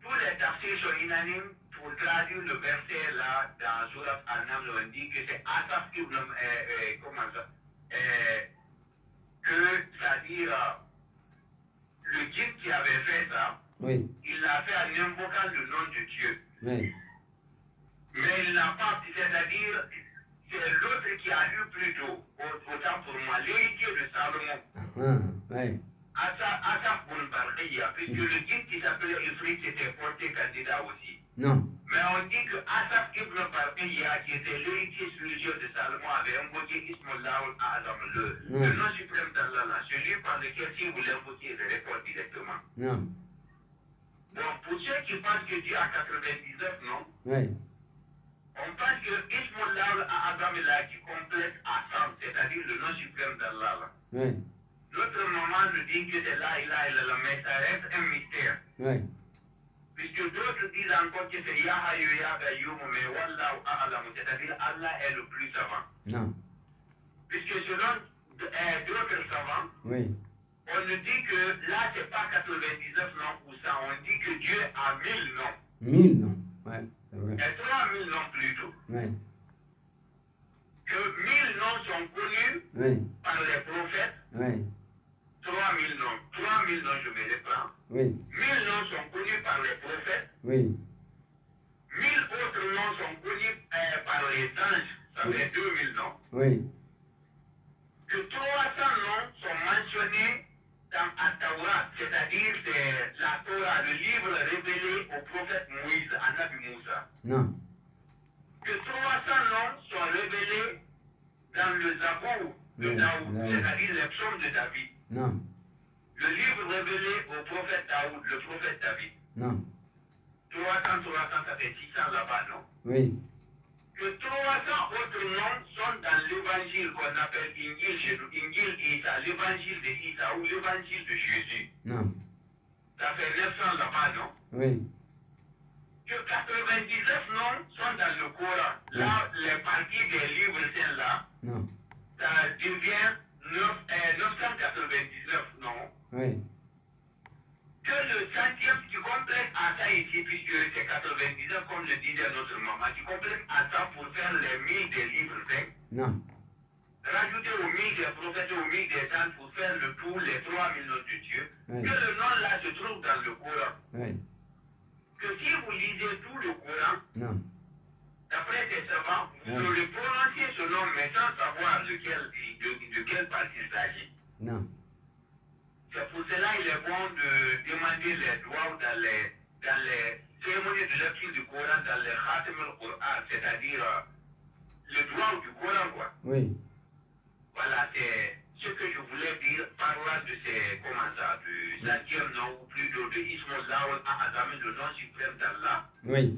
Tous les tafsirs sont unanimes pour traduire le verset là dans Surat An-Nam, on dit que c'est Asaf ibn, comment ça, que, c'est-à-dire, le guide qui avait fait ça, Oui. il l'a fait en invoquant le nom de Dieu. Oui. Mais il n'a pas, c'est-à-dire, c'est l'autre qui a eu plus tôt, autant pour moi, l'héritier de Salomon. Ah, oui. Asaf ibn Barqiya, puisque le guide qui s'appelait Ifrit s'était porté candidat aussi. Non. Mais on dit que Asaf ibn Barqiya, qui était l'héritier spirituel de Salomon, avait invoqué Ismullahul Azam, le nom suprême d'Allah, celui par lequel si vous l'invoquez, il répond directement. Non. Bon, pour ceux qui pensent que Dieu a 99 noms, Oui. on pense que Ismullahul Azam est là qui complète à 100, c'est-à-dire le nom suprême d'Allah. Oui. Notre maman nous dit que c'est là, mais ça reste un mystère. Oui. Puisque d'autres disent encore que c'est Yahayu Yagayoum, mais Wallahu A'lam, c'est-à-dire Allah est le plus savant. Non. Puisque selon d'autres savants, Oui. on nous dit que là, c'est pas 99 noms ou ça, on dit que Dieu a 1000 noms. 1000 non. Oui, c'est vrai. Et 3000 noms plutôt. Oui. Que 1000 noms sont connus Oui. par les prophètes, Oui. 3000 noms. 3000 noms, je me reprends. Oui. 1000 noms sont connus par les prophètes. Oui. 1000 autres noms sont connus par les anges. Ça fait 2000 noms. Oui. Que 300 noms sont mentionnés dans At-Tawrat, c'est-à-dire la Torah, le livre révélé au prophète Moïse, à Nabi Moussa. Non. Que 300 noms sont révélés dans le Zabour de Daoud, c'est-à-dire les psaumes de David. Non. Le livre révélé au prophète Daoud, le prophète David. Non. 300, ça fait 600 là-bas, non? Oui. Que 300 autres noms sont dans l'évangile qu'on appelle Injil chez nous, Injil Isa, l'évangile de Isa ou l'évangile de Jésus. Non. Ça fait 900 là-bas, non? Oui. Que 99 noms sont dans le Coran. Là, les parties des livres saints là, Non. ça devient 999 noms. Oui. Que le centième qui complète à ça ici, puisque c'est 99, comme le disait notre maman, qui complète à ça pour faire les 1000 des livres saints. Non. Rajouter aux 1000 des prophètes, aux 1000 des saints pour faire le tout, les 3000 noms de Dieu. Oui. Que le nom là se trouve dans le Coran. Oui. Que si vous lisez tout le Coran, Non. d'après ces savants, vous aurez prononcé ce nom, mais sans savoir de quelle partie il s'agit. Non. C'est pour cela qu'il est bon de demander les droits dans les cérémonies de lecture du Coran, dans les Khatim al-Qur'an, c'est-à-dire le droit du Coran, quoi. Oui. Voilà, c'est ce que je voulais dire par là de ces, comment ça, du centième nom, ou plutôt de Ismullah al-Azam, le nom suprême d'Allah. Oui.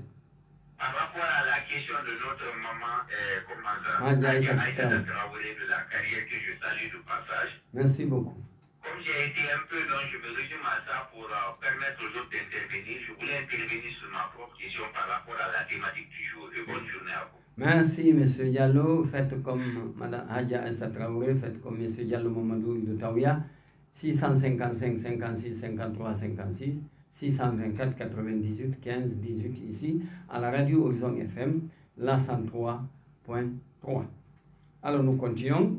Par rapport à la question de notre maman, comment ça, Aïcha Traoré de la carrière que je salue de passage. Merci beaucoup. Comme j'ai été un peu long, je me résume à ça pour permettre aux autres d'intervenir. Je voulais intervenir sur ma propre question par rapport à la thématique du jour. Et bonne journée à vous. Merci, M. Diallo. Faites comme Mme Hadja Aïcha Traoré, faites comme M. Diallo Mamadou de Taouya. 655 56 53 56, 624 98 15 18 ici, à la radio Horizon FM, la 103.3. Alors nous continuons.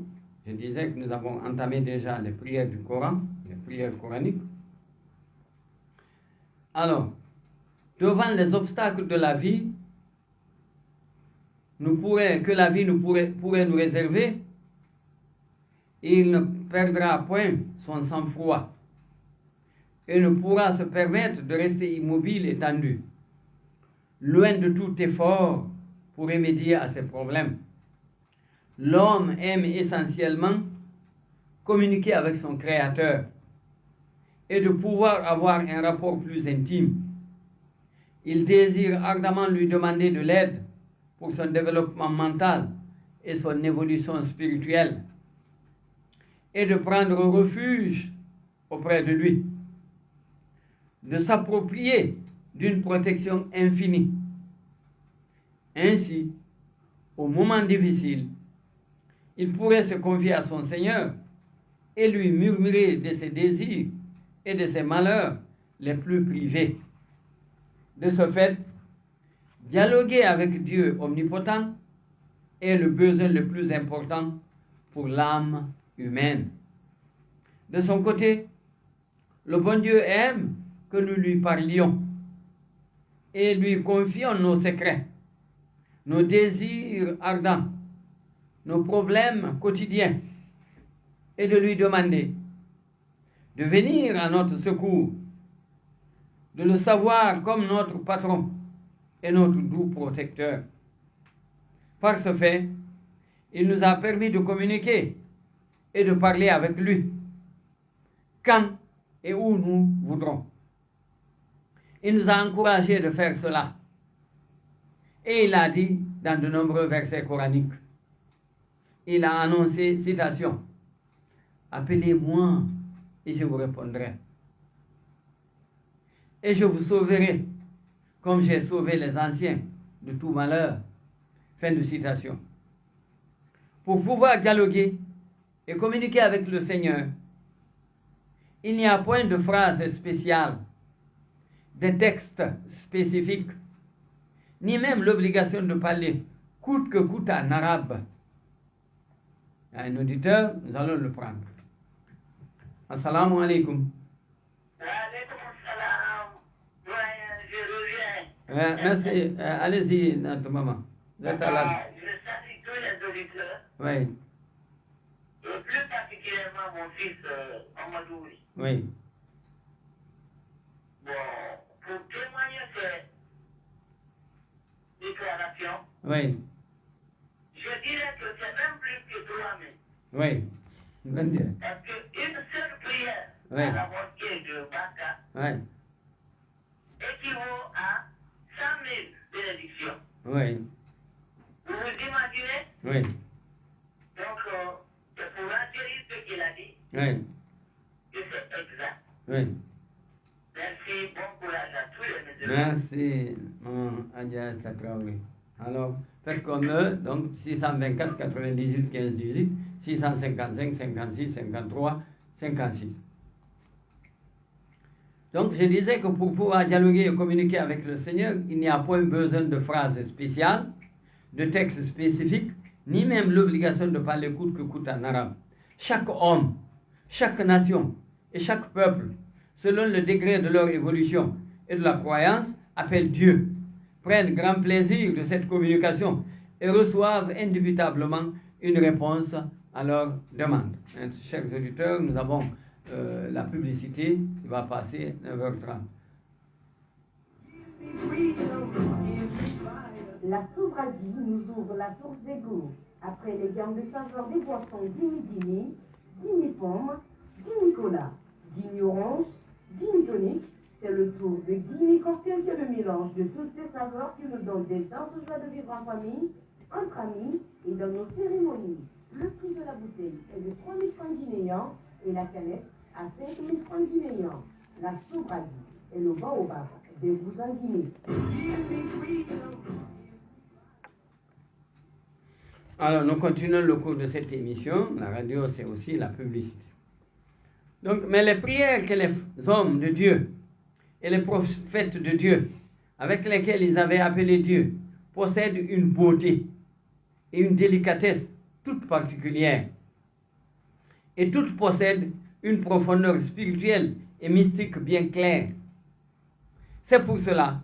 Je disais que nous avons entamé déjà les prières du Coran, les prières coraniques. Alors, devant les obstacles de la vie, que la vie pourrait nous réserver, il ne perdra point son sang-froid et ne pourra se permettre de rester immobile et tendu, loin de tout effort pour remédier à ces problèmes. L'homme aime essentiellement communiquer avec son Créateur et de pouvoir avoir un rapport plus intime. Il désire ardemment lui demander de l'aide pour son développement mental et son évolution spirituelle et de prendre refuge auprès de lui, de s'approprier d'une protection infinie. Ainsi, au moment difficile, il pourrait se confier à son Seigneur et lui murmurer de ses désirs et de ses malheurs les plus privés. De ce fait, dialoguer avec Dieu omnipotent est le besoin le plus important pour l'âme humaine. De son côté, le bon Dieu aime que nous lui parlions et lui confions nos secrets, nos désirs ardents, nos problèmes quotidiens, et de lui demander de venir à notre secours, de le savoir comme notre patron et notre doux protecteur. Par ce fait, il nous a permis de communiquer et de parler avec lui quand et où nous voudrons. Il nous a encouragés de faire cela. Et il a dit dans de nombreux versets coraniques, il a annoncé, citation, « Appelez-moi et je vous répondrai. Et je vous sauverai, comme j'ai sauvé les anciens de tout malheur. » Fin de citation. Pour pouvoir dialoguer et communiquer avec le Seigneur, il n'y a point de phrase spéciale, de texte spécifique, ni même l'obligation de parler coûte que coûte en arabe. Un auditeur, nous allons le prendre. Assalamu alaikum. Merci. Allez-y, notre maman. Vous êtes à la... Je salue tous les auditeurs, Oui, et plus particulièrement mon fils Amadou. oui, Bon, pour témoigner ces déclarations, oui, je dirais que c'est même plus que 3 000. oui. Bonne Dieu. Parce qu'une seule prière Oui. à la mosquée de Baka Oui, équivaut à 100 000 bénédictions. oui, Vous vous imaginez? oui, Donc, c'est pour renchérir ce qu'il a dit, oui, que c'est exact. oui. Merci, bon courage à tous les musulmans. Merci, maman Adia Traoré. Alors, faites comme eux, donc 624 98 15 18, 655 56 53 56. Donc, je disais que pour pouvoir dialoguer et communiquer avec le Seigneur, il n'y a point besoin de phrases spéciales, de textes spécifiques, ni même l'obligation de parler coûte que coûte en arabe. Chaque homme, chaque nation et chaque peuple, selon le degré de leur évolution et de la croyance, appellent Dieu, prennent grand plaisir de cette communication et reçoivent indubitablement une réponse à leurs demandes. Chers auditeurs, nous avons la publicité qui va passer 9h30. La Souvradie nous ouvre la source des goûts. Après les gammes de saveurs des boissons Dimi-Dimi, Dimi-Pomme, Dimi-Cola, Dimi-Orange, Dimi-Tonique, c'est le tour de Dimi Cocktail qui est le mélange de toutes ces saveurs qui nous donnent des danses joie de vivre en famille, entre amis et dans nos cérémonies. Le prix de la bouteille est de 3 000 francs guinéens et la canette à 5 000 francs guinéens. La Souvradie est le baobab des goûts en Guinée. Alors, nous continuons le cours de cette émission. La radio, c'est aussi la publicité. Donc, mais les prières que les hommes de Dieu et les prophètes de Dieu, avec lesquels ils avaient appelé Dieu, possèdent une beauté et une délicatesse toute particulière. Et toutes possèdent une profondeur spirituelle et mystique bien claire. C'est pour cela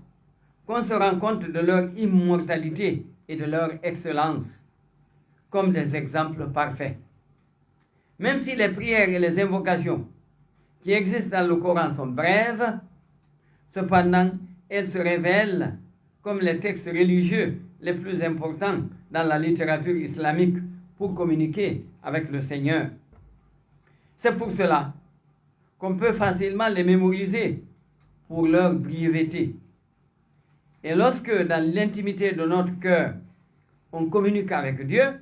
qu'on se rend compte de leur immortalité et de leur excellence comme des exemples parfaits. Même si les prières et les invocations qui existent dans le Coran sont brèves, cependant, elles se révèlent comme les textes religieux les plus importants dans la littérature islamique pour communiquer avec le Seigneur. C'est pour cela qu'on peut facilement les mémoriser pour leur brièveté. Et lorsque, dans l'intimité de notre cœur, on communique avec Dieu,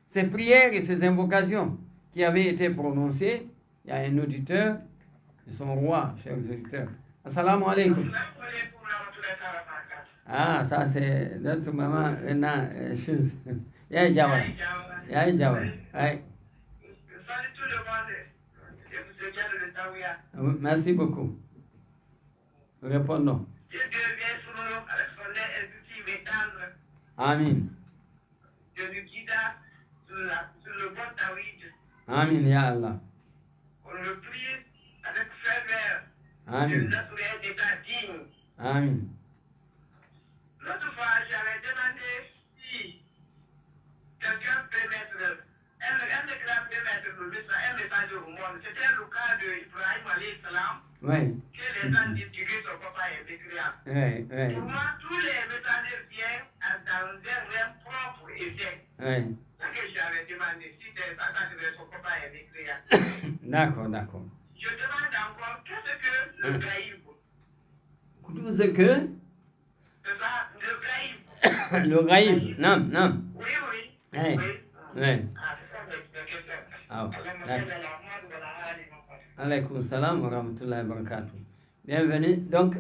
ces prières et ces invocations qui avaient été prononcées, il y a un auditeur, c'est son roi, chers auditeurs. Assalamu alaikum. Ah, ça c'est notre maman, chose. Ya Jawa. Ya Jawa. Merci beaucoup. Répondons. Amin. Sur le bon tawhid. Amin, ya Allah. On le prie avec ferveur. Amin. De notre état digne. Amin. L'autre fois, j'avais demandé si quelqu'un peut mettre un écran peut mettre un message au monde. C'était le cas d'Ibrahim alayhi salam. Oui. Que les gens disent que son papa est mécréant. Oui, oui. Pour moi, tous les messagers viennent dans un propre effet. Oui. Que j'avais demandé si c'est ça que son papa est mécréant. D'accord, d'accord. Je demande encore qu'est-ce que le gaïb. Tout ce que C'est ça, le gaïb. le gaïb, non, non. Oui, oui. Oui, Oui. oui. Ah, c'est ça l'explication. Ah, D'accord. alaykoum salam wa rahmatullahi wa barakatuh. Bienvenue. Donc,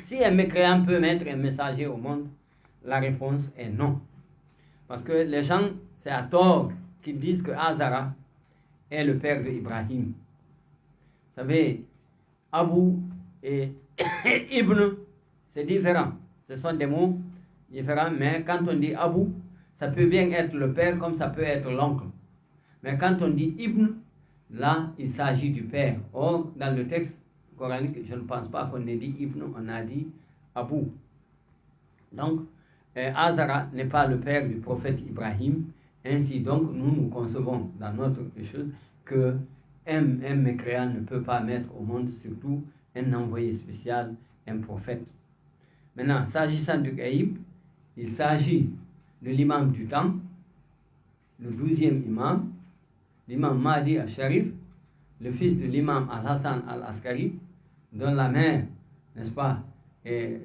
si un mécréant peut mettre un messager au monde, la réponse est non. Parce que les gens, c'est à tort qu'ils disent que Azara est le père d'Ibrahim. Vous savez, Abu et Ibn, c'est différent. Ce sont des mots différents, mais quand on dit Abu, ça peut bien être le père comme ça peut être l'oncle. Mais quand on dit Ibn, là, il s'agit du père. Or, dans le texte coranique, je ne pense pas qu'on ait dit Ibn, on a dit Abu. Donc, Azara n'est pas le père du prophète Ibrahim. Ainsi donc, nous concevons dans notre chose que un mécréant ne peut pas mettre au monde, surtout un envoyé spécial, un prophète. Maintenant, s'agissant du Gaïb, il s'agit de l'imam du temps, le 12e imam, l'imam Mahdi al-Sharif, le fils de l'imam al-Hassan al-Askari, dont la mère, n'est-ce pas, est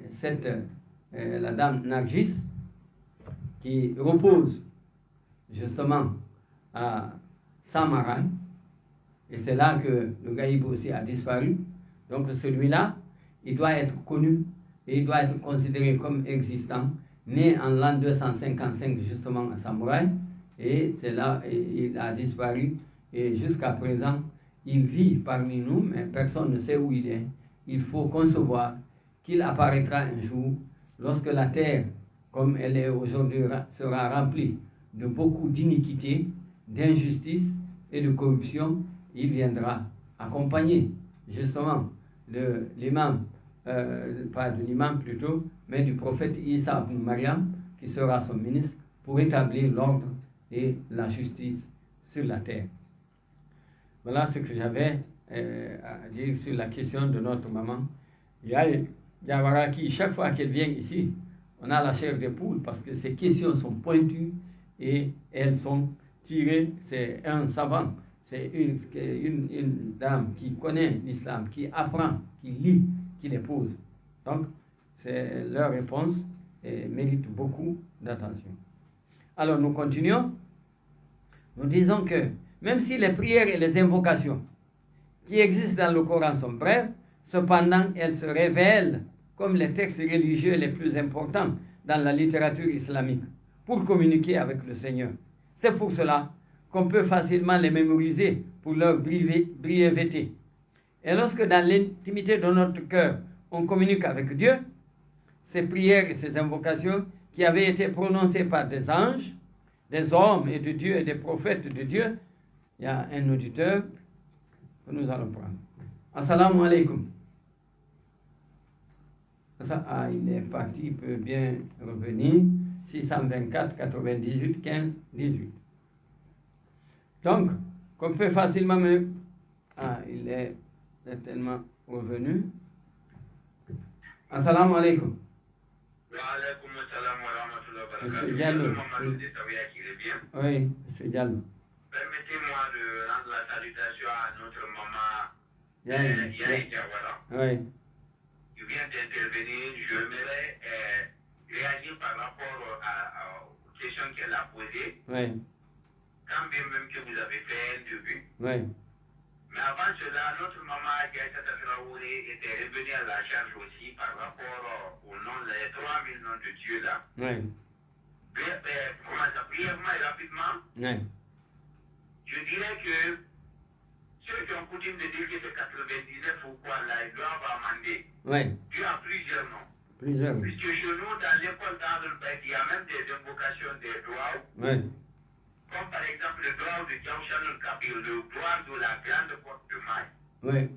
la dame Nargis, qui repose justement à Samarkand, et c'est là que le Gaïb aussi a disparu. Donc celui-là, il doit être connu et il doit être considéré comme existant, né en l'an 255 justement à Samouraï, et c'est là il a disparu, et jusqu'à présent, il vit parmi nous, mais personne ne sait où il est. Il faut concevoir qu'il apparaîtra un jour, lorsque la terre, comme elle est aujourd'hui, sera remplie de beaucoup d'iniquités, d'injustice et de corruption. Il viendra accompagner justement l'imam, pas de l'imam plutôt, mais du prophète Isa ibn Maryam, qui sera son ministre, pour établir l'ordre et la justice sur la terre. Voilà ce que j'avais à dire sur la question de notre maman. Diawara qui, chaque fois qu'elle vient ici, on a la chair de poule parce que ces questions sont pointues et elles sont tirées. C'est un savant, c'est une dame qui connaît l'islam, qui apprend, qui lit, qui les pose. Donc, leur réponse mérite beaucoup d'attention. Alors, nous continuons. Nous disons que même si les prières et les invocations qui existent dans le Coran sont brèves, cependant, elles se révèlent comme les textes religieux les plus importants dans la littérature islamique pour communiquer avec le Seigneur. C'est pour cela qu'on peut facilement les mémoriser pour leur brièveté. Et lorsque dans l'intimité de notre cœur, on communique avec Dieu, ces prières et ces invocations qui avaient été prononcées par des anges, des hommes et de Dieu et des prophètes de Dieu, il y a un auditeur que nous allons prendre. Assalamu alaikum. Ah, il est parti, il peut bien revenir. 624 98 15 18. Donc, qu'on peut facilement me... Ah, il est certainement revenu. Assalamu alaikum. Wa alaikum assalam wa rahmatullahi wa barakatuh. Monsieur Diallo. Oui, Monsieur Diallo. Permettez-moi de rendre la salutation à notre maman Yaï Diawara. Oui. Je viens d'intervenir, j'aimerais réagir par rapport aux questions qu'elle a posées. Oui. Quand bien même que vous avez fait un début. Oui. Mais avant cela, notre maman Gaïta Traoré était revenue à la charge aussi par rapport aux noms, les 3000 noms de Dieu là. Oui. Comment ça, brièvement et rapidement, Oui. je dirais que ceux qui ont coutume de dire que c'est 99 ou quoi là, ils doivent amender. Oui. Dieu a plusieurs noms. Plusieurs. Puisque chez nous, dans l'école d'Andelbek, il y a même des invocations des droits. Oui. Comme par exemple le droit de Djaouchan Kabir, le droit de la grande porte de Maï. Oui.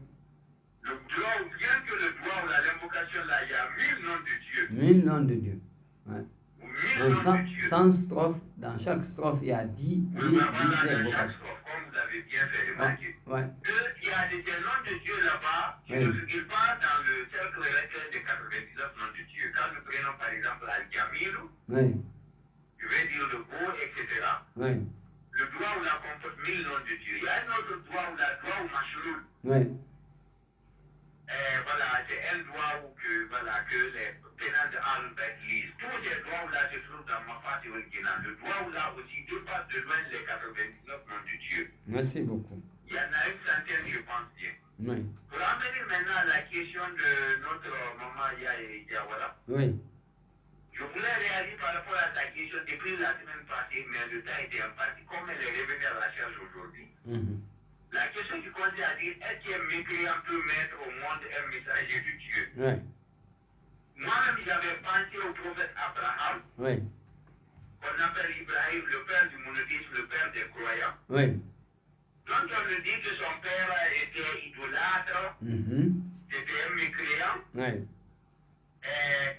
Le droit, bien que le droit ou l'invocation là, il y a 1000 noms de Dieu. 1000 noms de Dieu. Oui. Ou 1000 noms de Dieu. 100 strophes, dans chaque strophe, il y a 10 invocations. Comme vous avez bien fait remarquer. Oui. Il y a des noms de Dieu là-bas qui ne figurent pas dans le cercle recueil de 99 noms de Dieu. Quand nous prenons par exemple Al-Jamil, Oui. je vais dire le beau, etc. Oui. Le droit où la comporte 1000 noms de Dieu. Il y a un autre droit où la droit ou Machloul. Oui. Voilà, c'est un droit où que les pénals de Al-Bek lisent. Tous ces droits où là se trouvent dans ma partie originale. Le droit où là aussi dépasse de loin les 99 noms de Dieu. Merci beaucoup. Il y en a une centaine, je pense bien. Oui. Pour en venir maintenant à la question de notre maman Yaï Diawara. Oui. Je voulais réagir par rapport à ta question depuis la semaine passée, mais le temps était imparti. Comme elle est revenue à la charge aujourd'hui. La question qui consiste à dire, est-ce qu'un mécréant peut mettre au monde un messager de Dieu? Oui. Moi-même, j'avais pensé au prophète Abraham, Oui. qu'on appelle Ibrahim, le père du monothéisme, le père des croyants. Oui. Quand on nous dit que son père était idolâtre, c'était un mécréant, Ouais.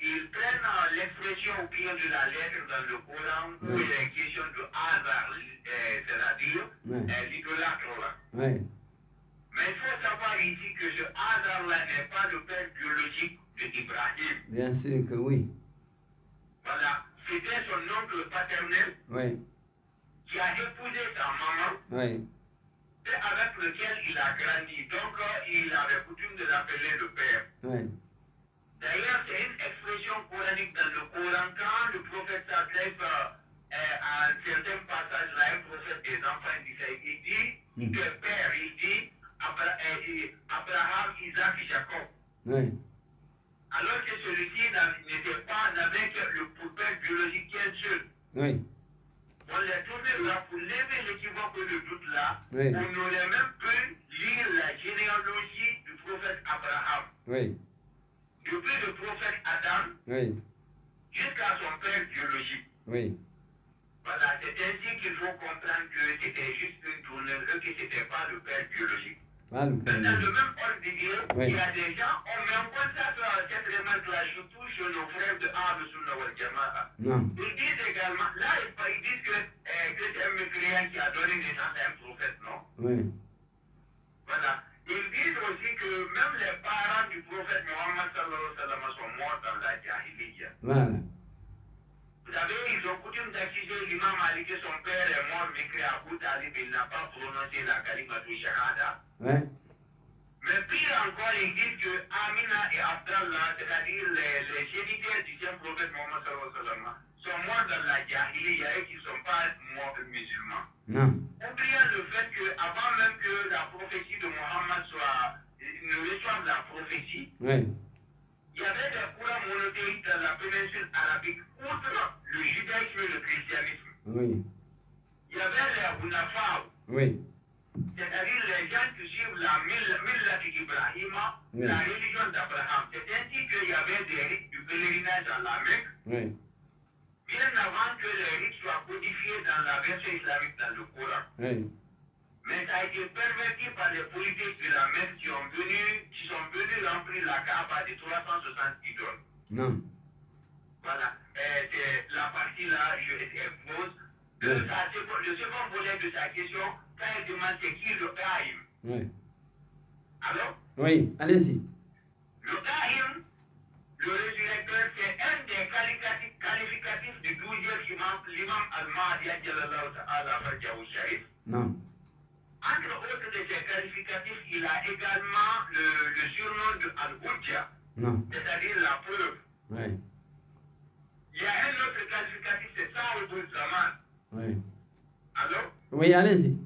ils prennent l'expression au pied de la lettre dans le Coran où il est question de hasard, c'est-à-dire l'idolâtre là. Ouais. Mais il faut savoir ici que ce hasard-là n'est pas le père biologique d'Ibrahim. Bien sûr que oui. Voilà, c'était son oncle paternel Oui. qui a épousé sa maman Oui. et avec lequel il a grandi. Donc, il avait coutume de l'appeler le père. Oui. D'ailleurs, c'est une expression coranique dans le Coran. Quand le prophète s'adresse à un certain passage là, un prophète des enfants d'Israël, il dit que père, il dit Abraham, Isaac et Jacob. Oui. Alors que celui-ci n'avait que le père biologique qu'un seul. Oui. On l'a tourné là pour lever l'équivoque et le doute là. Oui. On aurait même pu lire la généalogie du prophète Abraham. Oui. Depuis le prophète Adam Oui. jusqu'à son père biologique. Oui. Voilà, c'est ainsi qu'il faut comprendre que c'était juste une tournure et que ce n'était pas le père biologique. Pas le Dans père. le même ordre d'idée, Oui. il y a des gens, mais on constate cette remarque-là, surtout chez nos frères de Ahl Sunna wal Jama'a. Non. Ils disent également, là, ils disent que c'est un mécréant qui a donné naissance à un prophète, non? Oui. Voilà. Ils disent aussi que même les parents du prophète Mohammed sallallahu alayhi wa sallam sont morts dans la Jahiliya. Voilà. Vous savez, ils ont coutume d'accuser l'imam Ali que son père est mort, mécréant Abu Talib, il n'a pas prononcé la kalimatu shahada. Ouais. Mais pire encore, ils disent que Amina et Abdallah, c'est-à-dire les géniteurs du saint prophète Mohammed sallallahu alayhi wa sallam, sont morts dans la Jahiliya et qu'ils ne sont pas morts musulmans. Non. Oubliant le fait qu'avant même que la prophétie de Mohammed ne reçoive la prophétie, Oui. il y avait des courants monothéistes dans la péninsule arabique, outre le judaïsme et le christianisme. Oui. Il y avait les Hunafa, Oui. c'est-à-dire les gens qui suivent la Millat d'Ibrahima, Oui. la religion d'Abraham. C'est ainsi qu'il y avait des rites du pèlerinage à la Mecque, Oui. bien avant que les rites soient codifiés dans la version islamique dans le Coran. Oui. Mais ça a été perverti par les politiques de la Mecque qui sont venus remplir la Kaaba de 360 idoles. Non. Voilà. C'est la partie-là, je expose. Oui. Le second volet de sa question, quand elle demande c'est qui le Kahim. Oui. Alors, Oui. Allez-y. le Kahim, le résurrecteur, c'est un des qualificatifs du 12e imam, l'imam al-Mahdi, Allah Farjahu Sharif. Non. Entre autres de ces qualificatifs, il a également le surnom de Al-Hujja, Non. c'est-à-dire la preuve. Oui. Il y a un autre qualificatif, c'est Sahibul Zaman. Oui. Alors, Oui, allez-y.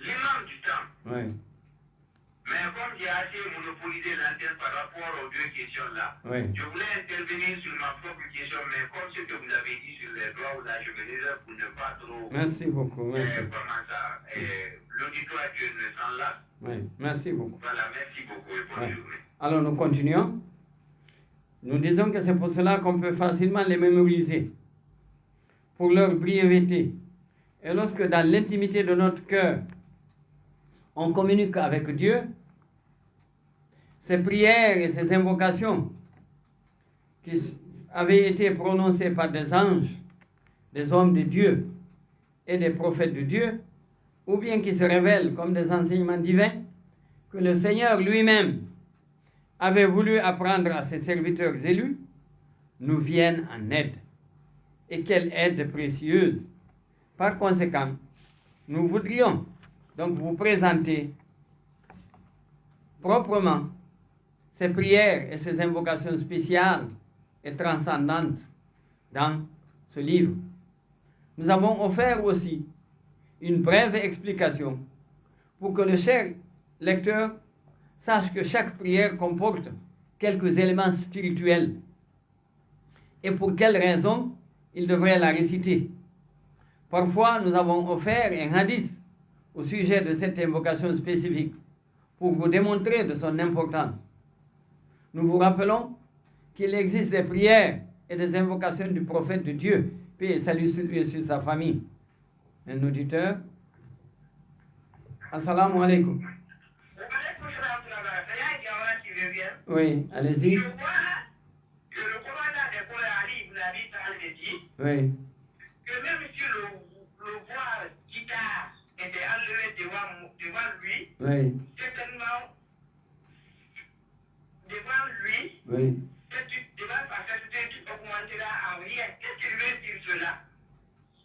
l'imam du temps. Oui. Mais comme j'ai assez monopolisé l'antenne par rapport aux deux questions-là, Oui. je voulais intervenir sur ma propre question, mais comme ce que vous avez dit sur les droits, là, je me réserve pour ne pas trop... Merci beaucoup. Merci. comment ça, l'auditoire Dieu ne s'en lasse. Oui. Merci beaucoup. Voilà, merci beaucoup et bonne Ouais. journée. Alors, nous continuons. Nous disons que c'est pour cela qu'on peut facilement les mémoriser, pour leur brièveté. Et lorsque dans l'intimité de notre cœur, on communique avec Dieu, ces prières et ces invocations qui avaient été prononcées par des anges, des hommes de Dieu et des prophètes de Dieu, ou bien qui se révèlent comme des enseignements divins, que le Seigneur lui-même avait voulu apprendre à ses serviteurs élus, nous viennent en aide. Et quelle aide précieuse! Par conséquent, nous voudrions donc vous présenter proprement ces prières et ces invocations spéciales et transcendantes dans ce livre. Nous avons offert aussi une brève explication pour que le cher lecteur sache que chaque prière comporte quelques éléments spirituels et pour quelles raisons il devrait la réciter. Parfois, nous avons offert un hadith au sujet de cette invocation spécifique pour vous démontrer de son importance. Nous vous rappelons qu'il existe des prières et des invocations du prophète de Dieu, paix et salut sur lui et sur sa famille. Un auditeur. Assalamu alaikum. Oui, allez-y. Je vois que le commandant des Corées Ali ibn Abi Talib dit Oui, que même si le voile guitare était enlevé devant lui, oui, certainement devant lui, oui. devant sa certitude qui augmentera en rien. Qu'est-ce qu'il veut dire cela?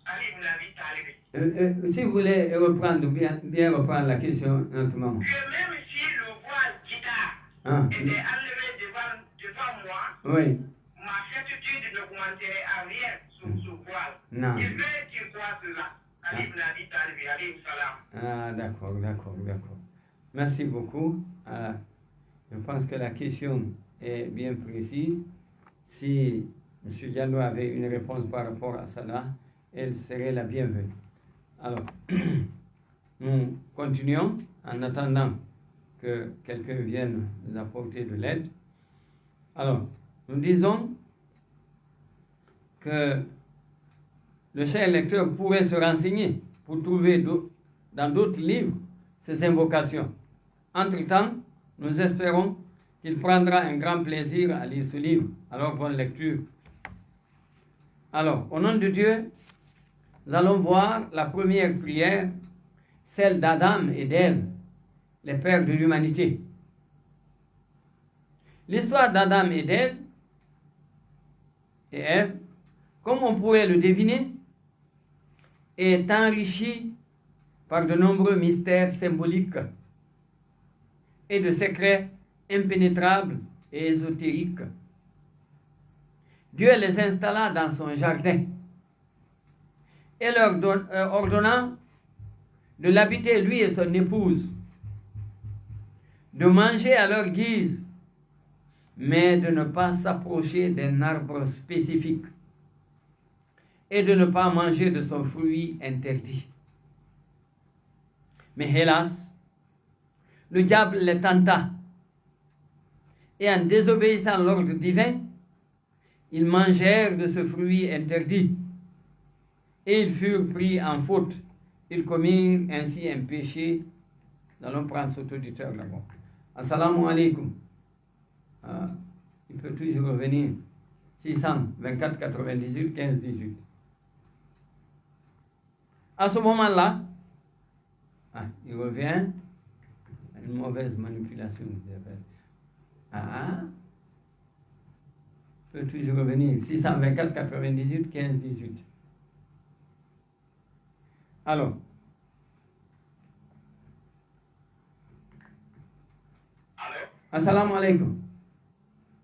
Ali ibn Abi Talib. Si vous voulez reprendre, bien reprendre la question en ce moment. Que même si le voile guitare Ah, était enlevé devant moi, oui, ma certitude n'augmenterait en rien sur ce voile. non. Il veut dire quoi cela? Ali ibn Abi Talib, alayhi salam. Ah, d'accord, d'accord, d'accord. Merci beaucoup. Je pense que la question est bien précise. Si M. Diallo avait une réponse par rapport à cela, elle serait la bienvenue. Alors, nous continuons en attendant que quelqu'un vienne nous apporter de l'aide. Alors, nous disons que le cher lecteur pourrait se renseigner pour trouver dans d'autres livres ces invocations. Entre-temps, nous espérons qu'il prendra un grand plaisir à lire ce livre. Alors, bonne lecture. Alors, au nom de Dieu, nous allons voir la première prière, celle d'Adam et d'Ève, les pères de l'humanité. L'histoire d'Adam et d'Ève, comme on pourrait le deviner, est enrichie par de nombreux mystères symboliques et de secrets impénétrables et ésotériques. Dieu les installa dans son jardin et leur ordonnant de l'habiter lui et son épouse, de manger à leur guise, mais de ne pas s'approcher d'un arbre spécifique et de ne pas manger de son fruit interdit. Mais hélas, le diable les tenta, et en désobéissant à l'ordre divin, ils mangèrent de ce fruit interdit, et ils furent pris en faute. Ils commirent ainsi un péché. Nous allons prendre cet auditeur d'abord. Assalamu alaikum. Il peut toujours revenir. 624 98 15 18. À ce moment-là, il revient. Une mauvaise manipulation. Il peut toujours revenir. 624 98 15 18. Alors. Alors, Assalamu alaikum.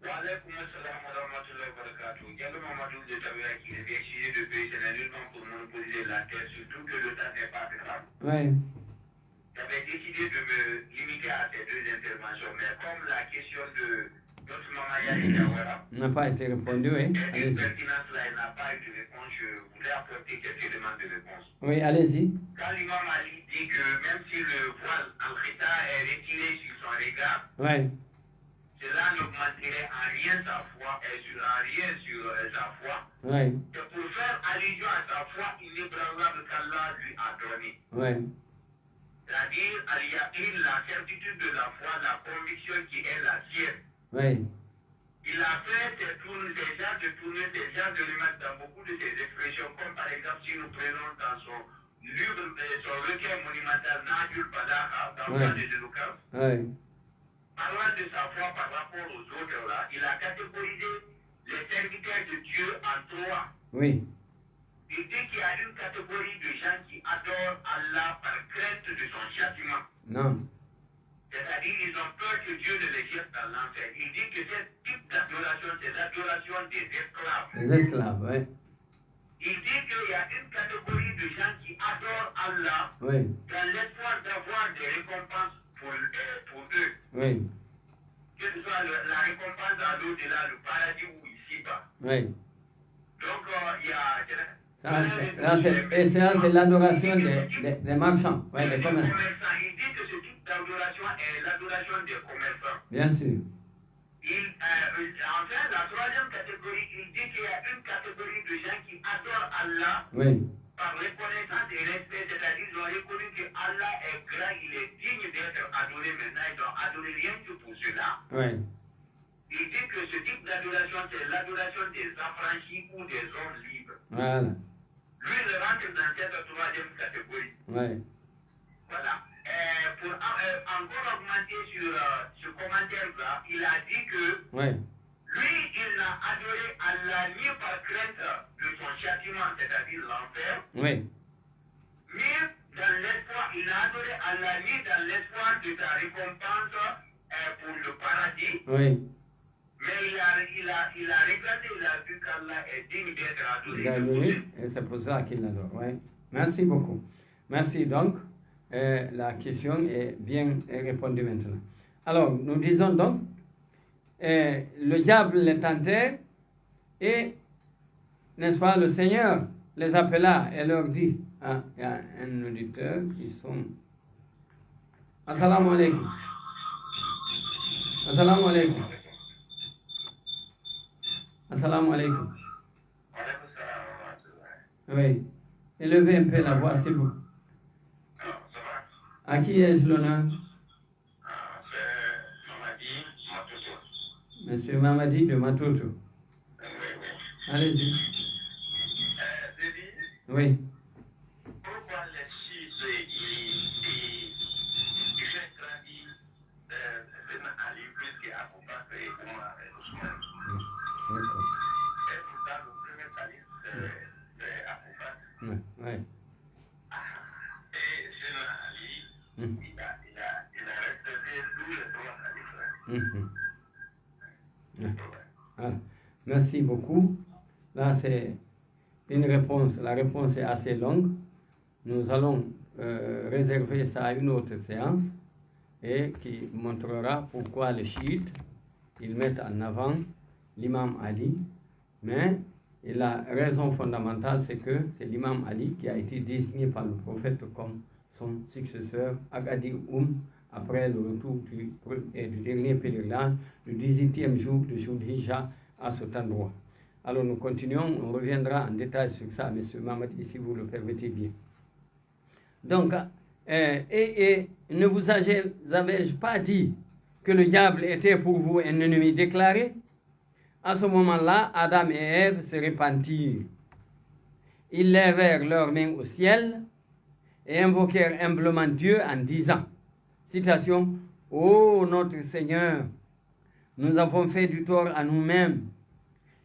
wa alaikum assalam wa rahmatullahi wa barakatuh. Diallo Mamadou de Tabia qui est décidé de payer généralement pour monopoliser la terre, surtout que le temps n'est pas grave. Oui. J'avais décidé de me limiter à ces deux interventions, mais comme la question de notre maman Yali Diawara N'a pas été répondu, oui. est d'une Allez-y. pertinence là, elle n'a pas eu de réponse, je voulais apporter quelques éléments de réponse. Oui, allez-y. Quand l'imam Ali dit que même si le voile al-Khita est retiré sur son regard, Oui. cela n'augmenterait en rien sa foi et en rien sur sa foi. Oui. C'est pour faire allusion à sa foi inébranlable qu'Allah lui a donnée. Oui. C'est-à-dire, il y a la certitude de la foi, la conviction qui est la sienne. Oui. Il a fait ces gens de le mettre dans beaucoup de ses expressions, comme par exemple si nous prenons dans son livre, son recueil monumental Najul Balaha, dans le de Lucas, Oui. parlant de sa foi par rapport aux autres là, il a catégorisé les serviteurs de Dieu en trois. Oui. Il dit qu'il y a une catégorie de gens qui adorent Allah par crainte de son châtiment. Non. C'est-à-dire qu'ils ont peur que Dieu ne les jette dans l'enfer. Il dit que ce type d'adoration, c'est l'adoration des esclaves. Les esclaves, oui. Il dit qu'il y a une catégorie de gens qui adorent Allah Oui. dans l'espoir d'avoir des récompenses pour eux. Oui. Que ce soit la récompense à l'au-delà, le paradis ou ici-bas. Oui. Donc, il y a... C'est l'adoration des marchands, oui, des commerçants. Il dit que ce type d'adoration est l'adoration des commerçants. Bien sûr. Enfin, la troisième catégorie, il dit qu'il y a une catégorie de gens qui adorent Allah Oui. par reconnaissance et respect, c'est-à-dire qu'ils ont reconnu que Allah est celui-là, il est digne d'être adoré maintenant, ils n'ont adoré rien que pour cela. Oui. Il dit que ce type d'adoration, c'est l'adoration des affranchis ou des hommes libres. Voilà. Lui, il rentre dans cette troisième catégorie. Oui. Voilà. Pour encore augmenter sur ce commentaire-là, il a dit que Oui. lui, il n'a adoré Allah ni par crainte de son châtiment, c'est-à-dire l'enfer, Oui. ni dans l'espoir, il n'a adoré Allah ni dans l'espoir de sa récompense pour le paradis. Oui. Mais il a regardé, il a vu qu'Allah est digne d'être adoré. Il a adoré, et c'est pour ça qu'il l'adore. Oui. Merci beaucoup. Merci donc. La question est bien répondue maintenant. Alors, nous disons donc, le diable les tentait et, n'est-ce pas, le Seigneur les appela et leur dit, ah, il y a un auditeur qui sonne. Assalamu alaikum. Assalamu alaikum. Assalamu alaikum. Oui. Élevez un peu la voix, s'il vous plaît. À qui ai-je l'honneur? Monsieur Mamadi de Matoto. Allez-y. Oui. Pourquoi les chiites, ils font grandir Ali plus qu'Abou Bakr et Omar et Ousmane? D'accord. Et pourtant, le premier calife, c'est Abou Bakr. Oui. Et Sénat Ali, il a respecté tous les trois califes. Voilà. Merci beaucoup. Là, c'est une réponse. La réponse est assez longue. Nous allons réserver ça à une autre séance et qui montrera pourquoi les chiites, ils mettent en avant l'imam Ali. Mais la raison fondamentale, c'est que c'est l'imam Ali qui a été désigné par le prophète comme son successeur, Agadi après le retour du dernier pèlerinage, le 18e jour de Dhul-Hijjah à cet endroit. Alors nous continuons, on reviendra en détail sur ça, M. Mamadi, si vous le permettez bien. Donc, ne vous avais-je pas dit que le diable était pour vous un ennemi déclaré? À ce moment-là, Adam et Ève se repentirent. Ils lèvèrent leurs mains au ciel et invoquèrent humblement Dieu en disant, citation, « Ô notre Seigneur, nous avons fait du tort à nous-mêmes,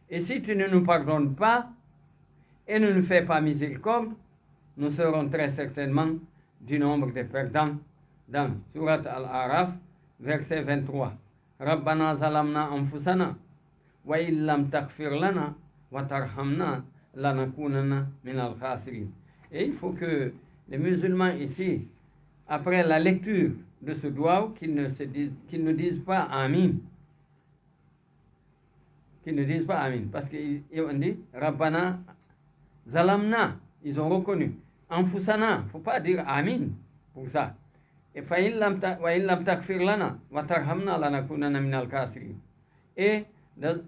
et si tu ne nous pardonnes pas et ne nous fais pas miséricorde, nous serons très certainement du nombre des perdants. » Dans Surat Al-Araf, verset 23. « Rabbana zalamna anfusana, wa illam taghfir lana, wa tarhamna, lanakunana min al-khasirin. » Et il faut que les musulmans ici, après la lecture de ce doigt, qu'ils ne disent pas Amin. Qu'ils ne disent pas Amin. Parce qu'ils ont dit Rabbana Zalamna. Ils ont reconnu. Anfusana. Il ne faut pas dire Amin pour ça. Et Et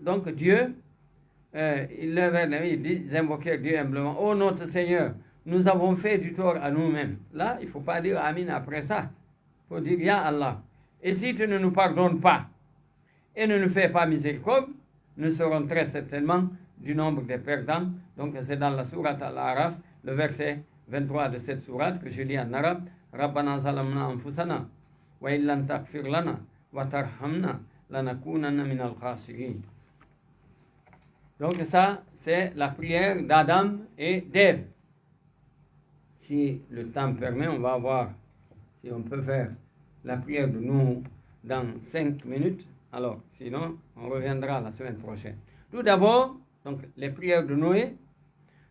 donc Dieu, ils invoquaient Dieu humblement. Oh notre Seigneur, nous avons fait du tort à nous-mêmes. Là, il ne faut pas dire Amin après ça. Il faut dire Ya Allah. Et si tu ne nous pardonnes pas et ne nous fais pas miséricorde, nous serons très certainement du nombre des perdants. Donc c'est dans la sourate Al-Araf, le verset 23 de cette sourate que je lis en arabe. Rabbana zalamna anfusana wa illam taghfir lana wa tarhamna lanakunanna min al-khasirin. Donc ça, c'est la prière d'Adam et d'Ève. Si le temps permet, on va voir si on peut faire la prière de nous dans 5 minutes. Alors, sinon, on reviendra la semaine prochaine. Tout d'abord, donc les prières de Noé.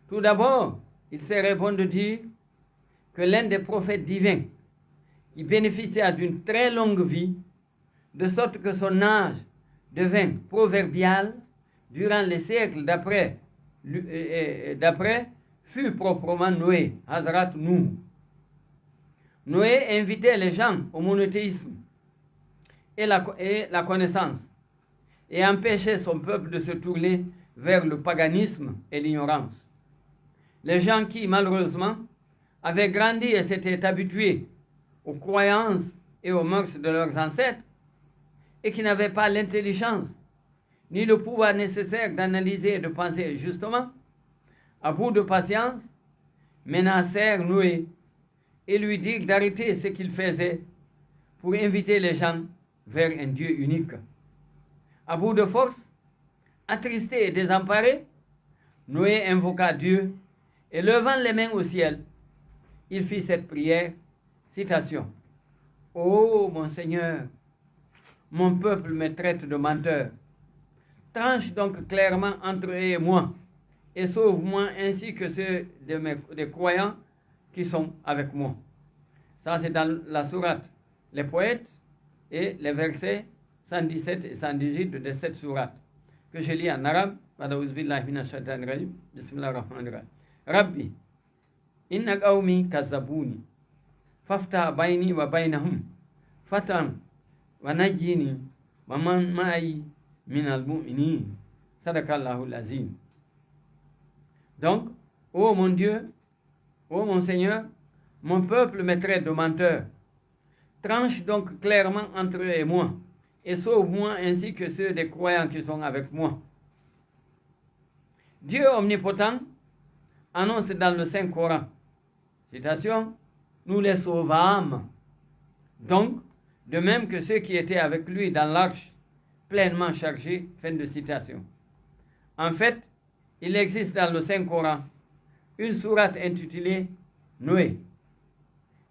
Tout d'abord, il serait bon de dire que l'un des prophètes divins qui bénéficia d'une très longue vie, de sorte que son âge devint proverbial durant les siècles d'après, fut proprement Noé, Hazrat Nuh. Noé invitait les gens au monothéisme et la connaissance, et empêchait son peuple de se tourner vers le paganisme et l'ignorance. Les gens qui, malheureusement, avaient grandi et s'étaient habitués aux croyances et aux mœurs de leurs ancêtres et qui n'avaient pas l'intelligence ni le pouvoir nécessaire d'analyser et de penser justement, à bout de patience, menacèrent Noé et lui dirent d'arrêter ce qu'il faisait pour inviter les gens vers un Dieu unique. À bout de force, attristé et désemparé, Noé invoqua Dieu et levant les mains au ciel, il fit cette prière, citation. « Ô mon Seigneur, mon peuple me traite de menteur. Tranche donc clairement entre eux et moi, et sauve-moi ainsi que ceux des croyants qui sont avec moi. » Ça, c'est dans la sourate Les Poètes et les versets 117 et 118 de cette sourate, que je lis en arabe. Bismillahirrahmanirrahim. Rabbi, inna qawmi kazzabuni, faftah bayni wa baynahum, fatan wa najjini wa man ma'i min al-mu'minin. Sadaqallahu azim. Donc, ô mon Dieu, ô mon Seigneur, mon peuple me traite de menteur. Tranche donc clairement entre eux et moi, et sauve-moi ainsi que ceux des croyants qui sont avec moi. Dieu omnipotent annonce dans le Saint-Coran, citation, nous les sauvâmes. Donc, de même que ceux qui étaient avec lui dans l'arche, pleinement chargés, fin de citation. En fait, il existe dans le Saint-Coran une sourate intitulée Noé,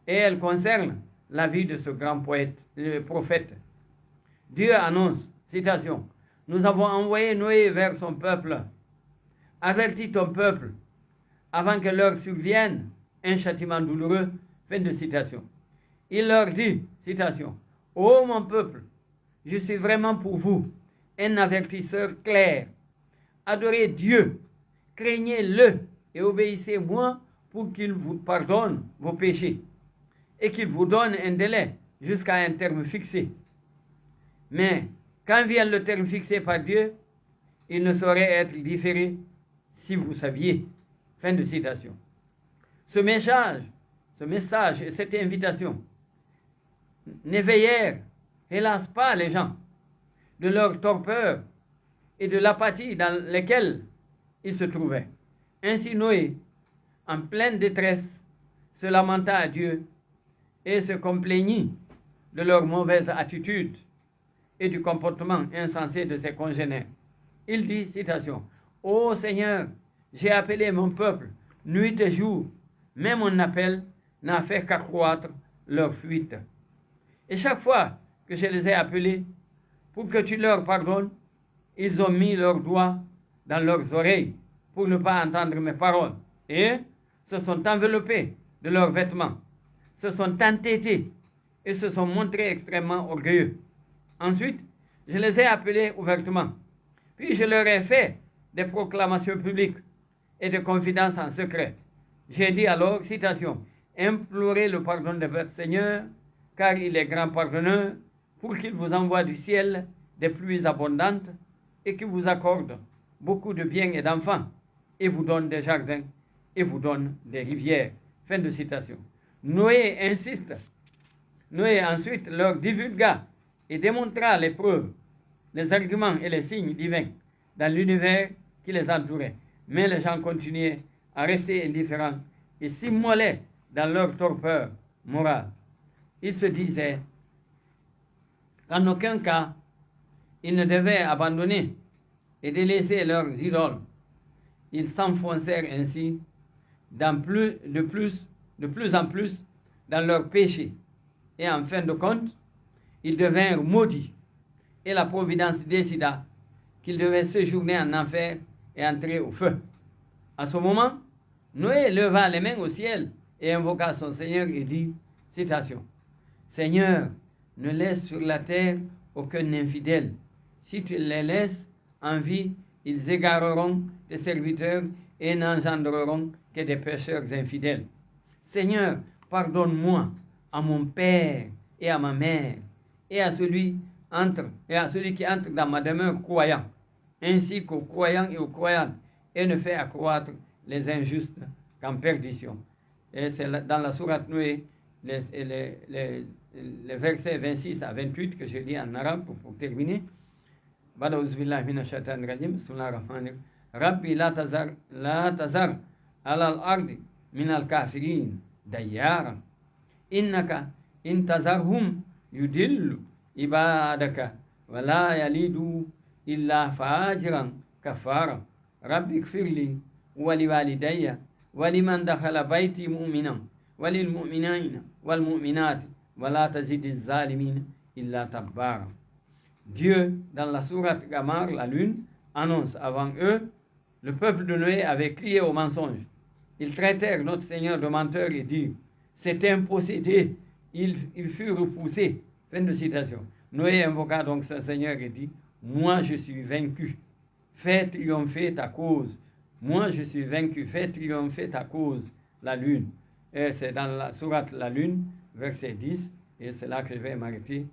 et elle concerne la vie de ce grand poète, le prophète. Dieu annonce, citation, nous avons envoyé Noé vers son peuple, avertis ton peuple, avant que leur survienne un châtiment douloureux, fin de citation. Il leur dit, citation, ô mon peuple, je suis vraiment pour vous un avertisseur clair. Adorez Dieu, craignez-le et obéissez-moi pour qu'il vous pardonne vos péchés et qu'il vous donne un délai jusqu'à un terme fixé. Mais quand vient le terme fixé par Dieu, il ne saurait être différé si vous saviez. Fin de citation. Ce message et cette invitation n'éveillèrent hélas pas les gens de leur torpeur et de l'apathie dans lesquelles ils se trouvaient. Ainsi Noé, en pleine détresse, se lamenta à Dieu et se complaignit de leur mauvaise attitude et du comportement insensé de ses congénères. Il dit, citation, « Ô Seigneur, j'ai appelé mon peuple nuit et jour, mais mon appel n'a fait qu'accroître leur fuite. Et chaque fois que je les ai appelés pour que tu leur pardonnes, ils ont mis leurs doigts dans leurs oreilles pour ne pas entendre mes paroles et se sont enveloppés de leurs vêtements, se sont entêtés et se sont montrés extrêmement orgueilleux. Ensuite, je les ai appelés ouvertement, puis je leur ai fait des proclamations publiques et des confidences en secret. J'ai dit alors, citation, « Implorez le pardon de votre Seigneur, car il est grand pardonneur, pour qu'il vous envoie du ciel des pluies abondantes et qu'il vous accorde beaucoup de biens et d'enfants, et vous donne des jardins, et vous donne des rivières. » Fin de citation. Noé insiste. Noé ensuite leur divulgua et démontra les preuves, les arguments et les signes divins dans l'univers qui les entourait. Mais les gens continuaient à rester indifférents et s'immolaient dans leur torpeur morale. Ils se disaient qu'en aucun cas, ils ne devaient abandonner et délaisser leurs idoles. Ils s'enfoncèrent ainsi de plus en plus dans leurs péchés. Et en fin de compte, ils devinrent maudits. Et la Providence décida qu'ils devaient séjourner en enfer et entrer au feu. À ce moment, Noé leva les mains au ciel et invoqua son Seigneur et dit, citation, « Seigneur, ne laisse sur la terre aucun infidèle. Si tu les laisses en vie, ils égareront tes serviteurs et n'engendreront que des pécheurs infidèles. Seigneur, pardonne-moi à mon père et à ma mère et à celui qui entre dans ma demeure croyant, ainsi qu'aux croyants et aux croyantes, et ne fait accroître les injustes qu'en perdition. » Et c'est dans la sourate Noé, les versets 26 à 28 que je lis en arabe pour terminer. Ba'ouz billahi minash shaitanir rajim. Bismillahir rahmanir rahim. Rabbi la tazar ala al-ardi min al-kafirin dayyara. Innaka in tazarhum yudillu ibadaka wa la yalidu illa fajiran kafara. Rabbi ighfirli wa liwalidayya wa liman dakhala bayti mu'minan wa lil mu'minina wal mu'minati wa la tazidiz zalimin illa tabbara. Dieu, dans la sourate Gamar, la lune, annonce avant eux, le peuple de Noé avait crié au mensonge. Ils traitèrent notre Seigneur de menteur et dirent, c'est un possédé, il fut repoussé. Fin de citation. Noé invoqua donc son Seigneur et dit, moi je suis vaincu, fais triompher ta cause. Moi je suis vaincu, fais triompher ta cause, la lune. Et c'est dans la sourate La Lune, verset 10, et c'est là que je vais m'arrêter.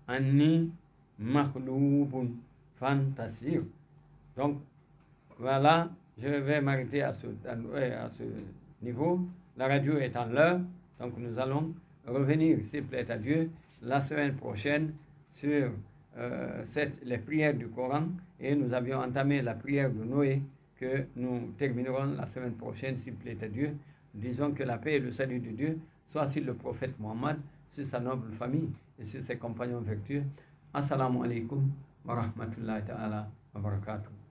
Anni makhloubun fantasir. Donc, voilà, je vais m'arrêter à ce niveau. La radio est en l'heure, donc nous allons revenir, s'il plaît à Dieu, la semaine prochaine sur les prières du Coran, et nous avions entamé la prière de Noé que nous terminerons la semaine prochaine, s'il plaît à Dieu. Disons que la paix et le salut de Dieu soient sur le prophète Mohammed, sur sa noble famille et sur ses compagnons vertueux. Assalamu alaikum wa rahmatullahi ta'ala wa barakatuh.